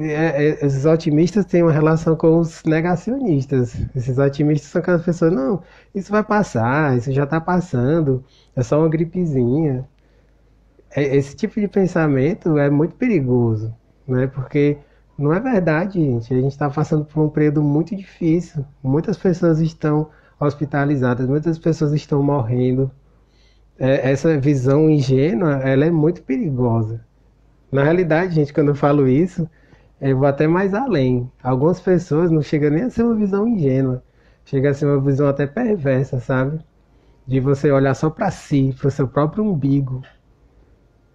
esses otimistas têm uma relação com os negacionistas. Esses otimistas são aquelas pessoas, não, isso vai passar, isso já está passando, é só uma gripezinha. Esse tipo de pensamento é muito perigoso, né? Porque não é verdade, gente. A gente está passando por um período muito difícil. Muitas pessoas estão hospitalizadas, muitas pessoas estão morrendo. Essa visão ingênua, ela é muito perigosa. Na realidade, gente, quando eu falo isso, eu vou até mais além. Algumas pessoas não chegam nem a ser uma visão ingênua. Chega a ser uma visão até perversa, sabe? De você olhar só para si, para o seu próprio umbigo.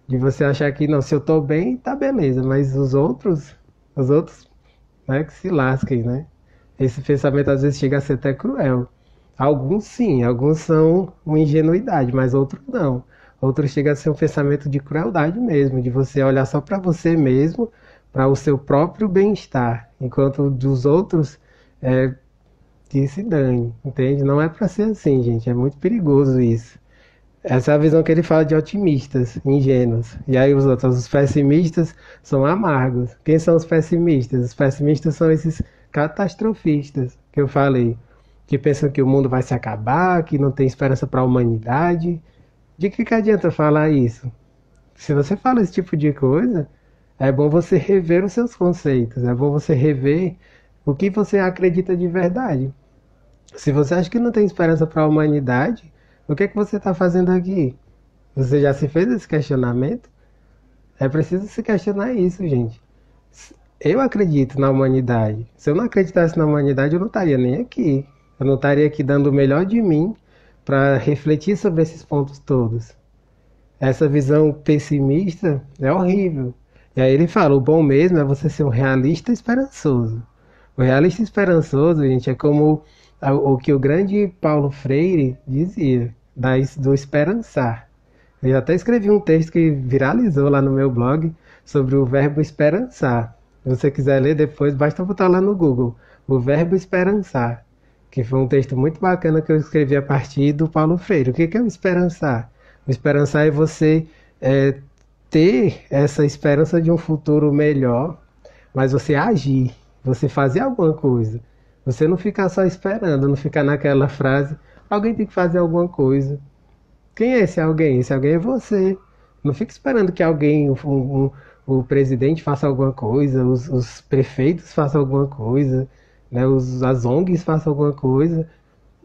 De você achar que, não, se eu tô bem, tá beleza. Mas os outros, né, que se lasquem, né? Esse pensamento às vezes chega a ser até cruel. Alguns sim, alguns são uma ingenuidade, mas outros não. Outros chega a ser um pensamento de crueldade mesmo, de você olhar só para você mesmo, para o seu próprio bem-estar, enquanto dos outros que se dane, entende? Não é para ser assim, gente, é muito perigoso isso. Essa é a visão que ele fala de otimistas, ingênuos. E aí os outros, os pessimistas, são amargos. Quem são os pessimistas? Os pessimistas são esses catastrofistas que eu falei, que pensam que o mundo vai se acabar, que não tem esperança para a humanidade. De que adianta falar isso? Se você fala esse tipo de coisa, é bom você rever os seus conceitos, é bom você rever o que você acredita de verdade. Se você acha que não tem esperança para a humanidade, o que é que você está fazendo aqui? Você já se fez esse questionamento? É preciso se questionar isso, gente. Eu acredito na humanidade. Se eu não acreditasse na humanidade, eu não estaria nem aqui. Eu não estaria aqui dando o melhor de mim para refletir sobre esses pontos todos. Essa visão pessimista é horrível. E aí ele fala, o bom mesmo é você ser um realista esperançoso. O realista esperançoso, gente, é como o que o grande Paulo Freire dizia, do esperançar. Eu até escrevi um texto que viralizou lá no meu blog sobre o verbo esperançar. Se você quiser ler depois, basta botar lá no Google, o verbo esperançar, que foi um texto muito bacana que eu escrevi a partir do Paulo Freire. O que é o esperançar? O esperançar é você ter essa esperança de um futuro melhor, mas você agir, você fazer alguma coisa. Você não ficar só esperando, não ficar naquela frase, alguém tem que fazer alguma coisa. Quem é esse alguém? Esse alguém é você. Não fique esperando que alguém, o presidente faça alguma coisa, os prefeitos façam alguma coisa, né, as ONGs façam alguma coisa.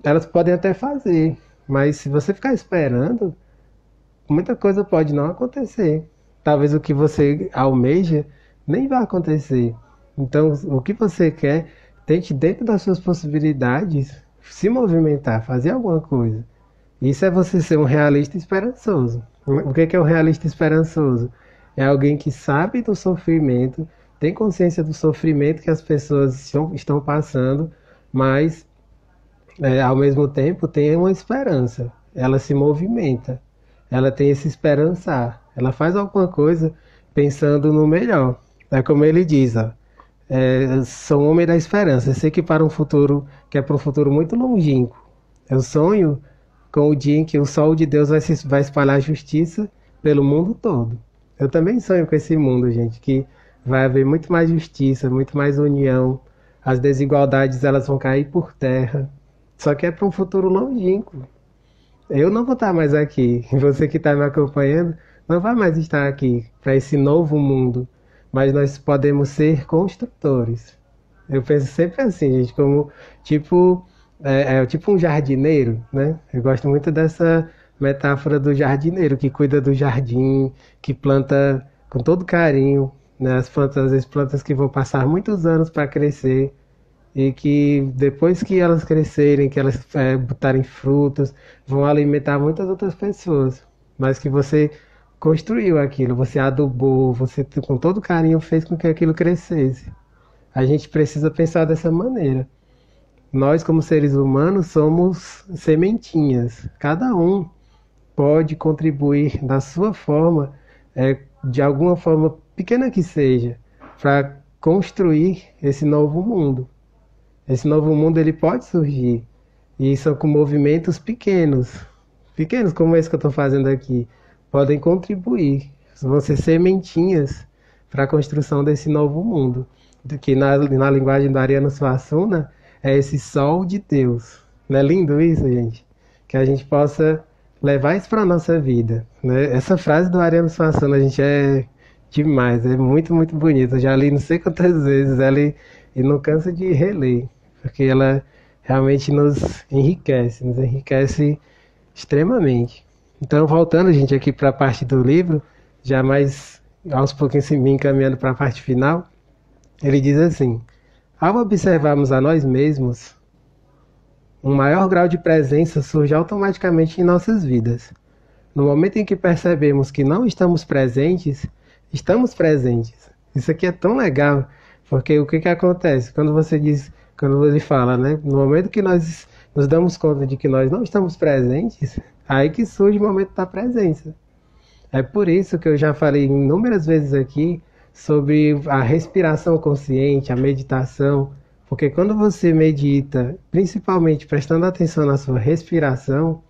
Elas podem até fazer, mas se você ficar esperando, muita coisa pode não acontecer. Talvez o que você almeja nem vai acontecer. Então, o que você quer Tente, dentro das suas possibilidades, se movimentar, fazer alguma coisa. Isso é você ser um realista esperançoso. O que é um realista esperançoso? É alguém que sabe do sofrimento, tem consciência do sofrimento que as pessoas estão passando, mas ao mesmo tempo tem uma esperança. Ela se movimenta, ela tem esse esperançar, ela faz alguma coisa pensando no melhor. É como ele diz, ó, sou um homem da esperança. Eu sei que para um futuro, que é para um futuro muito longínquo. Eu sonho com o dia em que o sol de Deus vai espalhar a justiça pelo mundo todo. Eu também sonho com esse mundo, gente, que vai haver muito mais justiça, muito mais união, as desigualdades elas vão cair por terra. Só que é para um futuro longínquo. Eu não vou estar mais aqui. Você que está me acompanhando não vai mais estar aqui para esse novo mundo. Mas nós podemos ser construtores. Eu penso sempre assim, gente, como tipo, tipo um jardineiro, né? Eu gosto muito dessa metáfora do jardineiro que cuida do jardim, que planta com todo carinho, né? As plantas, às vezes plantas que vão passar muitos anos para crescer e que depois que elas crescerem, que elas botarem frutos, vão alimentar muitas outras pessoas. Mas que você construiu aquilo, você adubou, você com todo carinho fez com que aquilo crescesse. A gente precisa pensar dessa maneira. Nós, como seres humanos, somos sementinhas. Cada um pode contribuir da sua forma, de alguma forma pequena que seja, para construir esse novo mundo. Esse novo mundo ele pode surgir e são com movimentos pequenos, pequenos como esse que eu estou fazendo aqui, podem contribuir, vão ser sementinhas para a construção desse novo mundo, que na linguagem do Ariano Suassuna é esse sol de Deus. Não é lindo isso, gente? Que a gente possa levar isso para a nossa vida, né? Essa frase do Ariano Suassuna, a gente é demais, é muito, muito bonita. Eu já li não sei quantas vezes ela e não cansa de reler, porque ela realmente nos enriquece extremamente. Então, voltando, gente, aqui para a parte do livro, já mais aos pouquinhos me encaminhando para a parte final, ele diz assim: ao observarmos a nós mesmos, um maior grau de presença surge automaticamente em nossas vidas. No momento em que percebemos que não estamos presentes, estamos presentes. Isso aqui é tão legal, porque o que que acontece? Quando ele fala, né? No momento que nós nos damos conta de que nós não estamos presentes, aí que surge o momento da presença. É por isso que eu já falei inúmeras vezes aqui sobre a respiração consciente, a meditação, porque quando você medita, principalmente prestando atenção na sua respiração,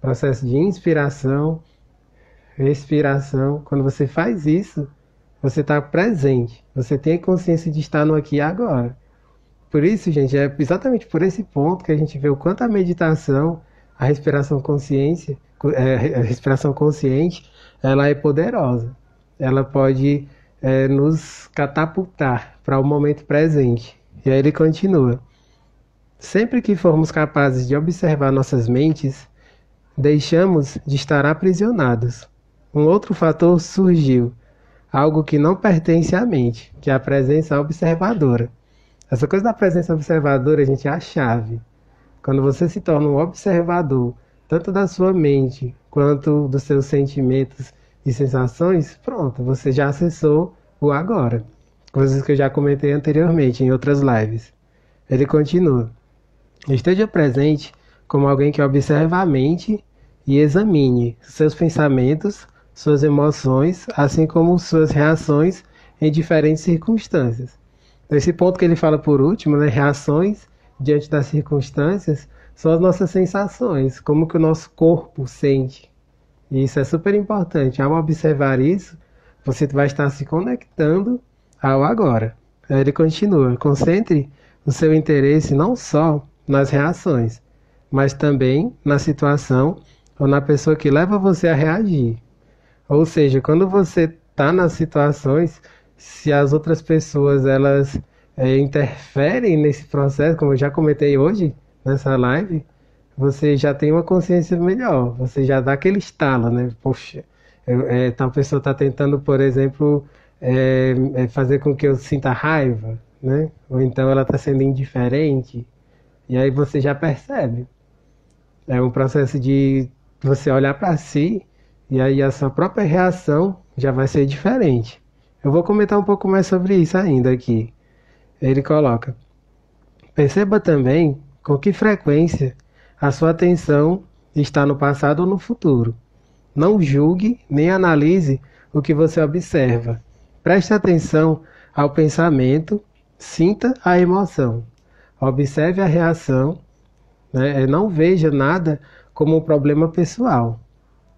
processo de inspiração, respiração, quando você faz isso, você está presente, você tem consciência de estar no aqui e agora. Por isso, gente, é exatamente por esse ponto que a gente vê o quanto a meditação, a respiração a respiração consciente, ela é poderosa. Ela pode nos catapultar para o momento presente. E aí ele continua: sempre que formos capazes de observar nossas mentes, deixamos de estar aprisionados. Um outro fator surgiu, algo que não pertence à mente, que é a presença observadora. Essa coisa da presença observadora, gente, é a chave. Quando você se torna um observador, tanto da sua mente, quanto dos seus sentimentos e sensações, pronto, você já acessou o agora. Coisas que eu já comentei anteriormente em outras lives. Ele continua: esteja presente como alguém que observa a mente e examine seus pensamentos, suas emoções, assim como suas reações em diferentes circunstâncias. Esse ponto que ele fala por último, né, reações diante das circunstâncias, são as nossas sensações, como que o nosso corpo sente. E isso é super importante. Ao observar isso, você vai estar se conectando ao agora. Aí ele continua: concentre o seu interesse não só nas reações, mas também na situação ou na pessoa que leva você a reagir. Ou seja, quando você está nas situações, se as outras pessoas elas interferem nesse processo, como eu já comentei hoje nessa live, você já tem uma consciência melhor, você já dá aquele estalo, né? Poxa, tal pessoa está tentando, por exemplo, fazer com que eu sinta raiva, né? Ou então ela está sendo indiferente, e aí você já percebe. É um processo de você olhar para si e aí a sua própria reação já vai ser diferente. Eu vou comentar um pouco mais sobre isso ainda aqui. Ele coloca: perceba também com que frequência a sua atenção está no passado ou no futuro. Não julgue nem analise o que você observa. Preste atenção ao pensamento, sinta a emoção. Observe a reação, né? Não veja nada como um problema pessoal.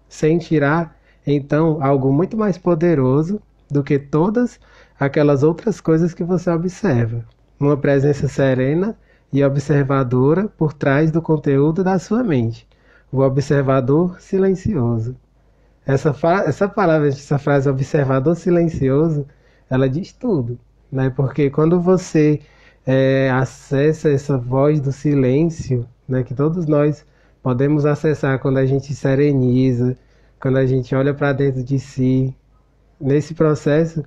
Sentirá, então, algo muito mais poderoso do que todas aquelas outras coisas que você observa. Uma presença serena e observadora por trás do conteúdo da sua mente. O observador silencioso. Essa palavra, essa frase observador silencioso, ela diz tudo, né? Porque quando você acessa essa voz do silêncio, né, que todos nós podemos acessar quando a gente sereniza, quando a gente olha para dentro de si, nesse processo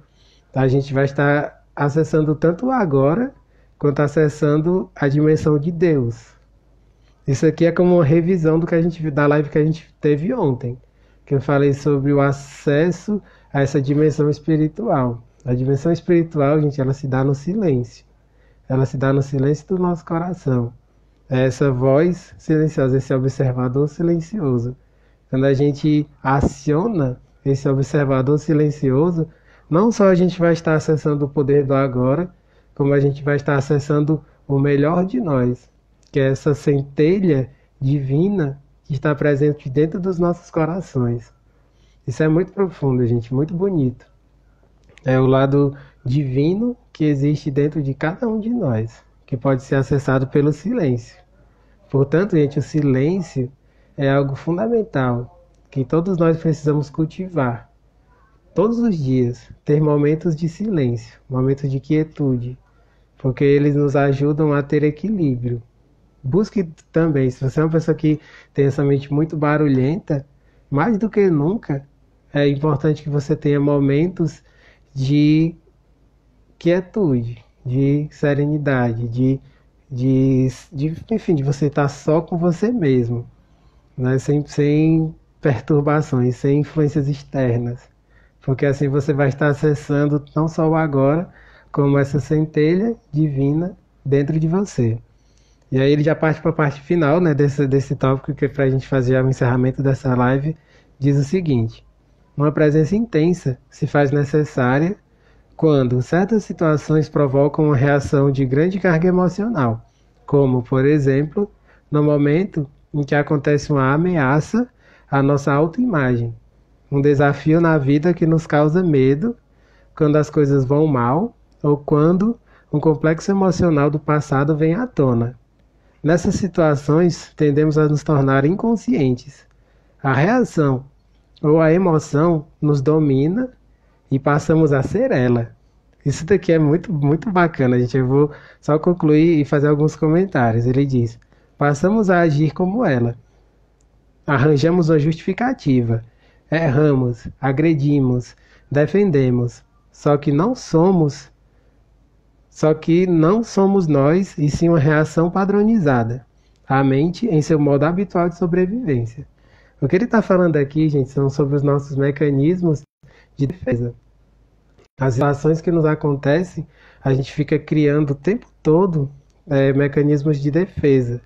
a gente vai estar acessando tanto o agora quanto acessando a dimensão de Deus. Isso aqui é como uma revisão da live que a gente teve ontem, que eu falei sobre o acesso a essa dimensão espiritual. A dimensão espiritual, gente, ela se dá no silêncio. Ela se dá no silêncio do nosso coração. É essa voz silenciosa, esse observador silencioso. Quando a gente aciona esse observador silencioso, não só a gente vai estar acessando o poder do agora, como a gente vai estar acessando o melhor de nós, que é essa centelha divina que está presente dentro dos nossos corações. Isso é muito profundo, gente, muito bonito. É o lado divino que existe dentro de cada um de nós, que pode ser acessado pelo silêncio. Portanto, gente, o silêncio é algo fundamental, que todos nós precisamos cultivar. Todos os dias, ter momentos de silêncio, momentos de quietude, porque eles nos ajudam a ter equilíbrio. Busque também, se você é uma pessoa que tem essa mente muito barulhenta, mais do que nunca, é importante que você tenha momentos de quietude, de serenidade, enfim, de você estar só com você mesmo, né? Sem perturbações, sem influências externas. Porque assim você vai estar acessando não só o agora, como essa centelha divina dentro de você. E aí ele já parte para a parte final, né, desse tópico, que é para a gente fazer o encerramento dessa live, diz o seguinte: uma presença intensa se faz necessária quando certas situações provocam uma reação de grande carga emocional, como, por exemplo, no momento em que acontece uma ameaça à nossa autoimagem, um desafio na vida que nos causa medo, quando as coisas vão mal ou quando um complexo emocional do passado vem à tona. Nessas situações, tendemos a nos tornar inconscientes. A reação ou a emoção nos domina e passamos a ser ela. Isso daqui é muito, muito bacana, gente. Eu vou só concluir e fazer alguns comentários. Ele diz: passamos a agir como ela. Arranjamos uma justificativa. Erramos, agredimos, defendemos. Só que não somos nós, e sim uma reação padronizada. A mente em seu modo habitual de sobrevivência. O que ele está falando aqui, gente, são sobre os nossos mecanismos de defesa. As situações que nos acontecem, a gente fica criando o tempo todo mecanismos de defesa,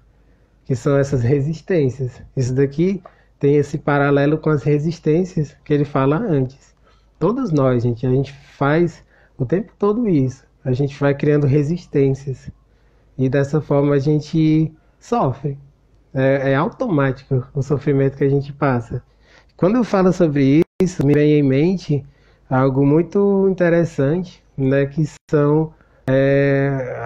que são essas resistências. Isso daqui tem esse paralelo com as resistências que ele fala antes. Todos nós, gente, a gente faz o tempo todo isso. A gente vai criando resistências. E dessa forma a gente sofre. É automático o sofrimento que a gente passa. Quando eu falo sobre isso, me vem em mente algo muito interessante, né, que são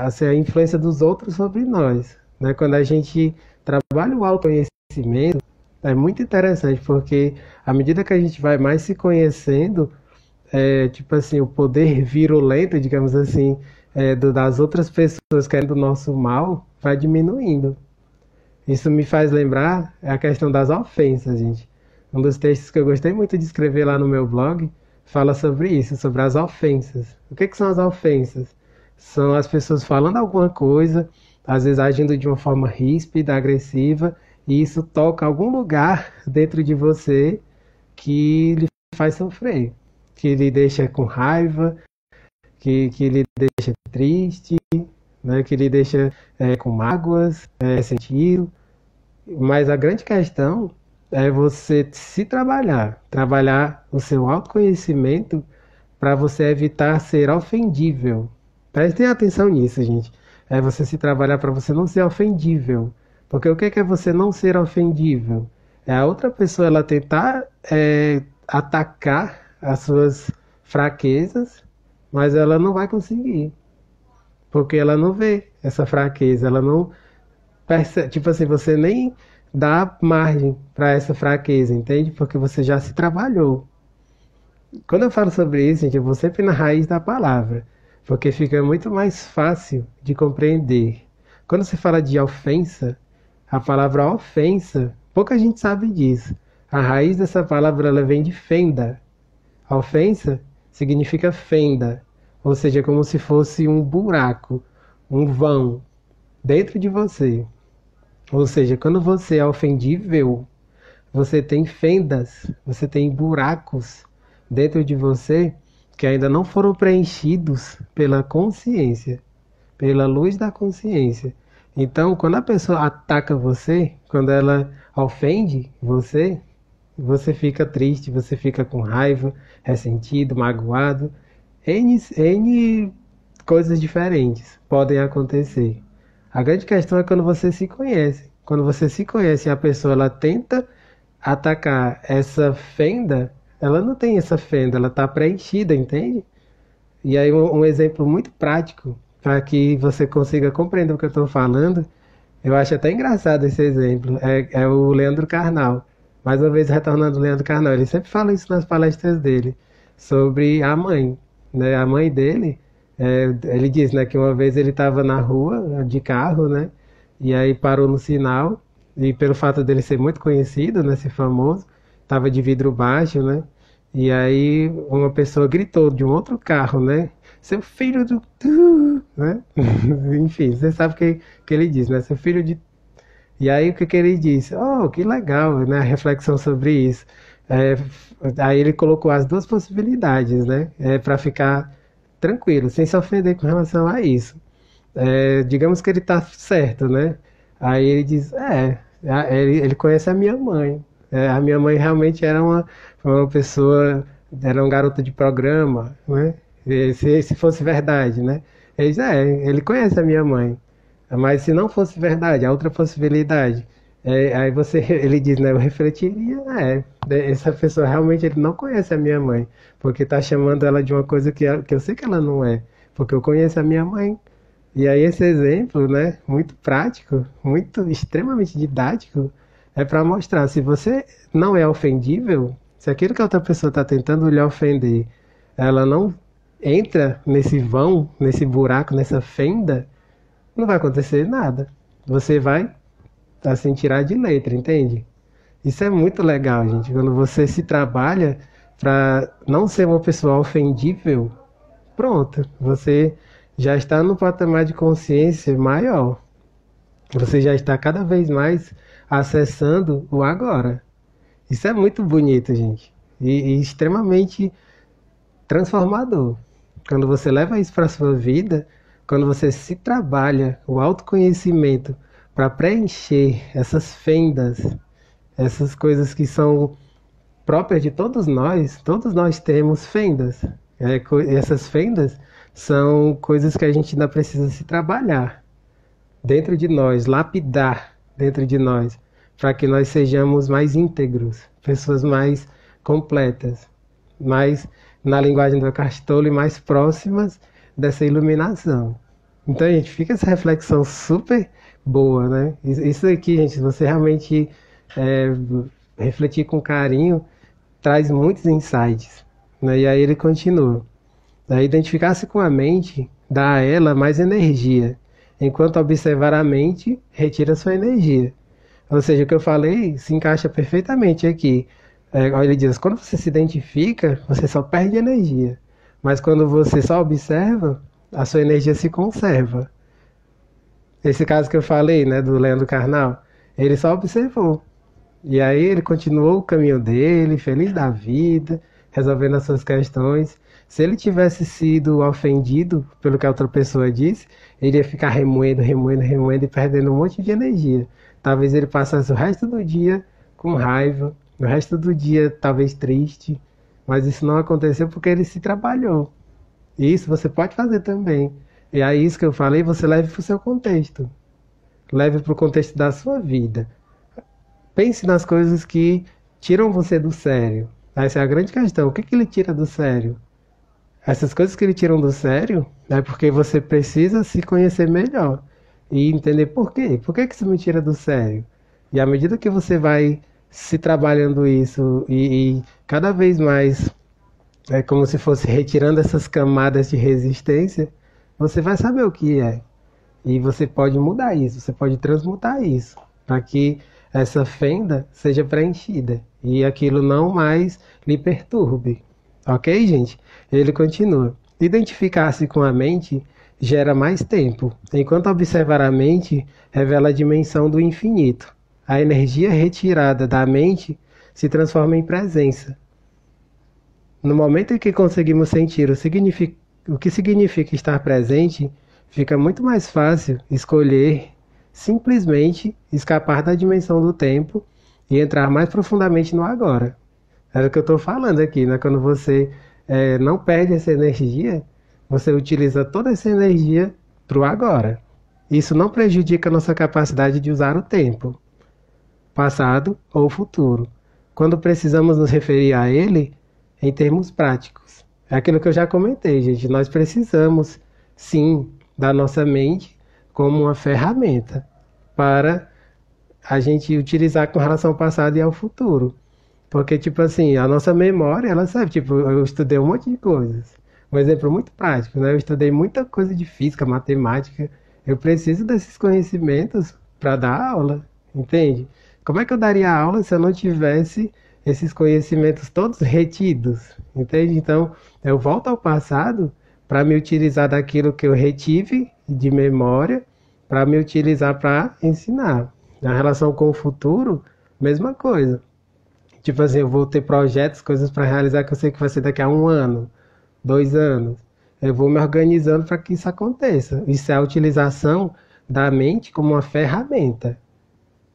assim, a influência dos outros sobre nós. Né? Quando a gente trabalha o autoconhecimento, é muito interessante, porque à medida que a gente vai mais se conhecendo, tipo assim, o poder virulento, digamos assim, das outras pessoas querendo o nosso mal, vai diminuindo. Isso me faz lembrar a questão das ofensas, gente. Um dos textos que eu gostei muito de escrever lá no meu blog fala sobre isso, sobre as ofensas. O que são as ofensas? são as pessoas falando alguma coisa, às vezes agindo de uma forma ríspida, agressiva, e isso toca algum lugar dentro de você que lhe faz sofrer, que lhe deixa com raiva, que lhe deixa triste, né, que lhe deixa com mágoas, sentido. Mas a grande questão é você se trabalhar, trabalhar o seu autoconhecimento para você evitar ser ofendível. Prestem atenção nisso, gente. É você se trabalhar para você não ser ofendível. Porque o que é você não ser ofendível? É a outra pessoa ela tentar atacar as suas fraquezas, mas ela não vai conseguir. Porque ela não vê essa fraqueza, ela não percebe, tipo assim, você nem dá margem para essa fraqueza, entende? Porque você já se trabalhou. Quando eu falo sobre isso, gente, eu vou sempre na raiz da palavra, porque fica muito mais fácil de compreender. Quando você fala de ofensa, a palavra ofensa, pouca gente sabe disso. A raiz dessa palavra ela vem de fenda. A ofensa significa fenda, ou seja, como se fosse um buraco, um vão dentro de você. Ou seja, quando você é ofendível, você tem fendas, você tem buracos dentro de você que ainda não foram preenchidos pela consciência, pela luz da consciência. Então, quando a pessoa ataca você, quando ela ofende você, você fica triste, você fica com raiva, ressentido, magoado. N coisas diferentes podem acontecer. A grande questão é quando você se conhece. Quando você se conhece e a pessoa ela tenta atacar essa fenda, ela não tem essa fenda, ela está preenchida, entende? E aí um exemplo muito prático para que você consiga compreender o que eu estou falando, eu acho até engraçado esse exemplo, é o Leandro Carnal. Mais uma vez retornando ao Leandro Carnal, ele sempre fala isso nas palestras dele, sobre a mãe, né? A mãe dele, ele diz, né, que uma vez ele estava na rua de carro, né? E aí parou no sinal, e pelo fato dele ser muito conhecido, né, ser famoso, estava de vidro baixo, né? E aí uma pessoa gritou de um outro carro, né? Seu filho do... né? Enfim, você sabe o que ele diz, né? Seu filho de... E aí o que ele disse? Oh, que legal, né? A reflexão sobre isso. É, aí ele colocou as duas possibilidades, né? Para ficar tranquilo, sem se ofender com relação a isso. Digamos que ele tá certo, né? Aí ele diz, ele conhece a minha mãe. A minha mãe realmente era uma pessoa, era um garoto de programa, né? Se fosse verdade, né? Ele diz, ele conhece a minha mãe. Mas se não fosse verdade, a outra possibilidade, aí ele diz, né? Eu refletiria, essa pessoa realmente ele não conhece a minha mãe, porque tá chamando ela de uma coisa que eu sei que ela não é, porque eu conheço a minha mãe. E aí esse exemplo, né, muito prático, muito extremamente didático, é para mostrar, se você não é ofendível, se aquilo que a outra pessoa está tentando lhe ofender, ela não entra nesse vão, nesse buraco, nessa fenda, não vai acontecer nada. Você vai assim tirar de letra, entende? Isso é muito legal, gente, quando você se trabalha para não ser uma pessoa ofendível, pronto, você já está no patamar de consciência maior. Você já está cada vez mais acessando o agora. Isso é muito bonito, gente. E extremamente transformador. Quando você leva isso para a sua vida, quando você se trabalha o autoconhecimento para preencher essas fendas, essas coisas que são próprias de todos nós temos fendas. Essas fendas são coisas que a gente ainda precisa se trabalhar dentro de nós, lapidar dentro de nós, para que nós sejamos mais íntegros, pessoas mais completas, mais, na linguagem do Eckhart Tolle, mais próximas dessa iluminação. Então, gente, fica essa reflexão super boa, né? Isso aqui, gente, se você realmente refletir com carinho, traz muitos insights, né? E aí ele continua. Identificar-se com a mente dá a ela mais energia, enquanto observar a mente retira sua energia. Ou seja, o que eu falei se encaixa perfeitamente aqui. Ele diz, quando você se identifica, você só perde energia. Mas quando você só observa, a sua energia se conserva. Esse caso que eu falei, né, do Leandro Carnal, ele só observou. E aí ele continuou o caminho dele, feliz da vida, resolvendo as suas questões. Se ele tivesse sido ofendido pelo que a outra pessoa disse, ele ia ficar remoendo, remoendo, remoendo e perdendo um monte de energia. Talvez ele passasse o resto do dia com raiva, o resto do dia talvez triste, mas isso não aconteceu porque ele se trabalhou. E isso você pode fazer também. E aí isso que eu falei, você leve para o seu contexto. Leve para o contexto da sua vida. Pense nas coisas que tiram você do sério. Essa é a grande questão. O que que ele tira do sério? Essas coisas que ele tiram do sério é porque você precisa se conhecer melhor e entender por quê. Por que que isso me tira do sério? E à medida que você vai se trabalhando isso e cada vez mais é como se fosse retirando essas camadas de resistência, você vai saber o que é. E você pode mudar isso, você pode transmutar isso, para que essa fenda seja preenchida e aquilo não mais lhe perturbe. Ok, gente? Ele continua. Identificar-se com a mente gera mais tempo, enquanto observar a mente revela a dimensão do infinito. A energia retirada da mente se transforma em presença. No momento em que conseguimos sentir o que significa estar presente, fica muito mais fácil escolher simplesmente escapar da dimensão do tempo e entrar mais profundamente no agora. É o que eu estou falando aqui, né? Quando você não perde essa energia, você utiliza toda essa energia para o agora. Isso não prejudica a nossa capacidade de usar o tempo, passado ou futuro, quando precisamos nos referir a ele em termos práticos. É aquilo que eu já comentei, gente. Nós precisamos, sim, da nossa mente como uma ferramenta para a gente utilizar com relação ao passado e ao futuro. Porque, tipo assim, a nossa memória, ela sabe, tipo, eu estudei um monte de coisas. Um exemplo muito prático, né? Eu estudei muita coisa de física, matemática. Eu preciso desses conhecimentos para dar aula, entende? Como é que eu daria aula se eu não tivesse esses conhecimentos todos retidos, entende? Então, eu volto ao passado para me utilizar daquilo que eu retive de memória, para me utilizar para ensinar. Na relação com o futuro, mesma coisa. Tipo assim, eu vou ter projetos, coisas para realizar que eu sei que vai ser daqui a 1 ano, 2 anos. Eu vou me organizando para que isso aconteça. Isso é a utilização da mente como uma ferramenta.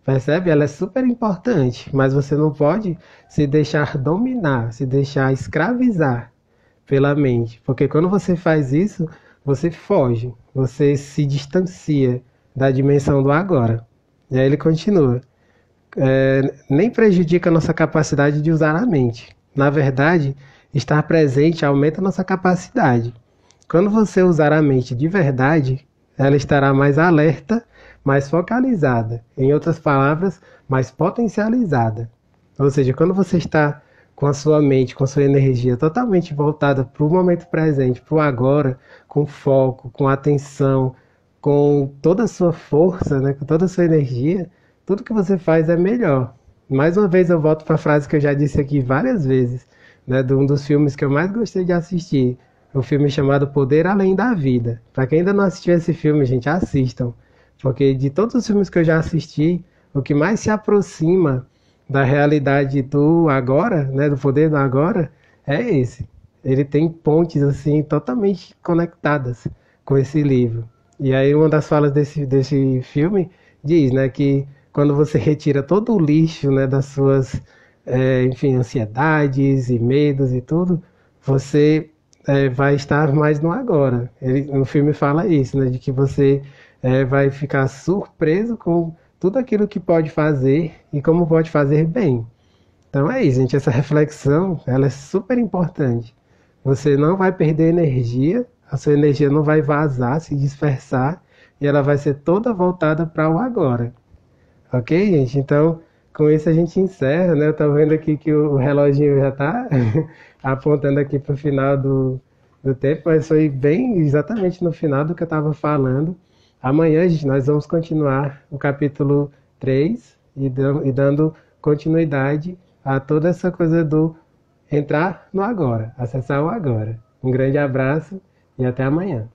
Percebe? Ela é super importante, mas você não pode se deixar dominar, se deixar escravizar pela mente. Porque quando você faz isso, você foge, você se distancia da dimensão do agora. E aí ele continua. Nem prejudica a nossa capacidade de usar a mente. Na verdade, estar presente aumenta a nossa capacidade. Quando você usar a mente de verdade, ela estará mais alerta, mais focalizada. Em outras palavras, mais potencializada. Ou seja, quando você está com a sua mente, com a sua energia totalmente voltada para o momento presente, para o agora, com foco, com atenção, com toda a sua força, né, com toda a sua energia, tudo que você faz é melhor. Mais uma vez eu volto para a frase que eu já disse aqui várias vezes, né, de um dos filmes que eu mais gostei de assistir, o filme chamado Poder Além da Vida. Para quem ainda não assistiu esse filme, gente, assistam. Porque de todos os filmes que eu já assisti, o que mais se aproxima da realidade do agora, né, do poder do agora, é esse. Ele tem pontes assim totalmente conectadas com esse livro. E aí uma das falas desse filme diz, né, que quando você retira todo o lixo, né, das suas, enfim, ansiedades e medos e tudo, você vai estar mais no agora. No filme fala isso, né, de que você vai ficar surpreso com tudo aquilo que pode fazer e como pode fazer bem. Então é isso, gente. Essa reflexão, ela é super importante. Você não vai perder energia, a sua energia não vai vazar, se dispersar, e ela vai ser toda voltada para o agora. Ok, gente? Então, com isso a gente encerra, né? Eu tô vendo aqui que o reloginho já tá apontando aqui para o final do tempo, mas foi bem exatamente no final do que eu estava falando. Amanhã, gente, nós vamos continuar o capítulo 3 e dando continuidade a toda essa coisa do entrar no agora, acessar o agora. Um grande abraço e até amanhã.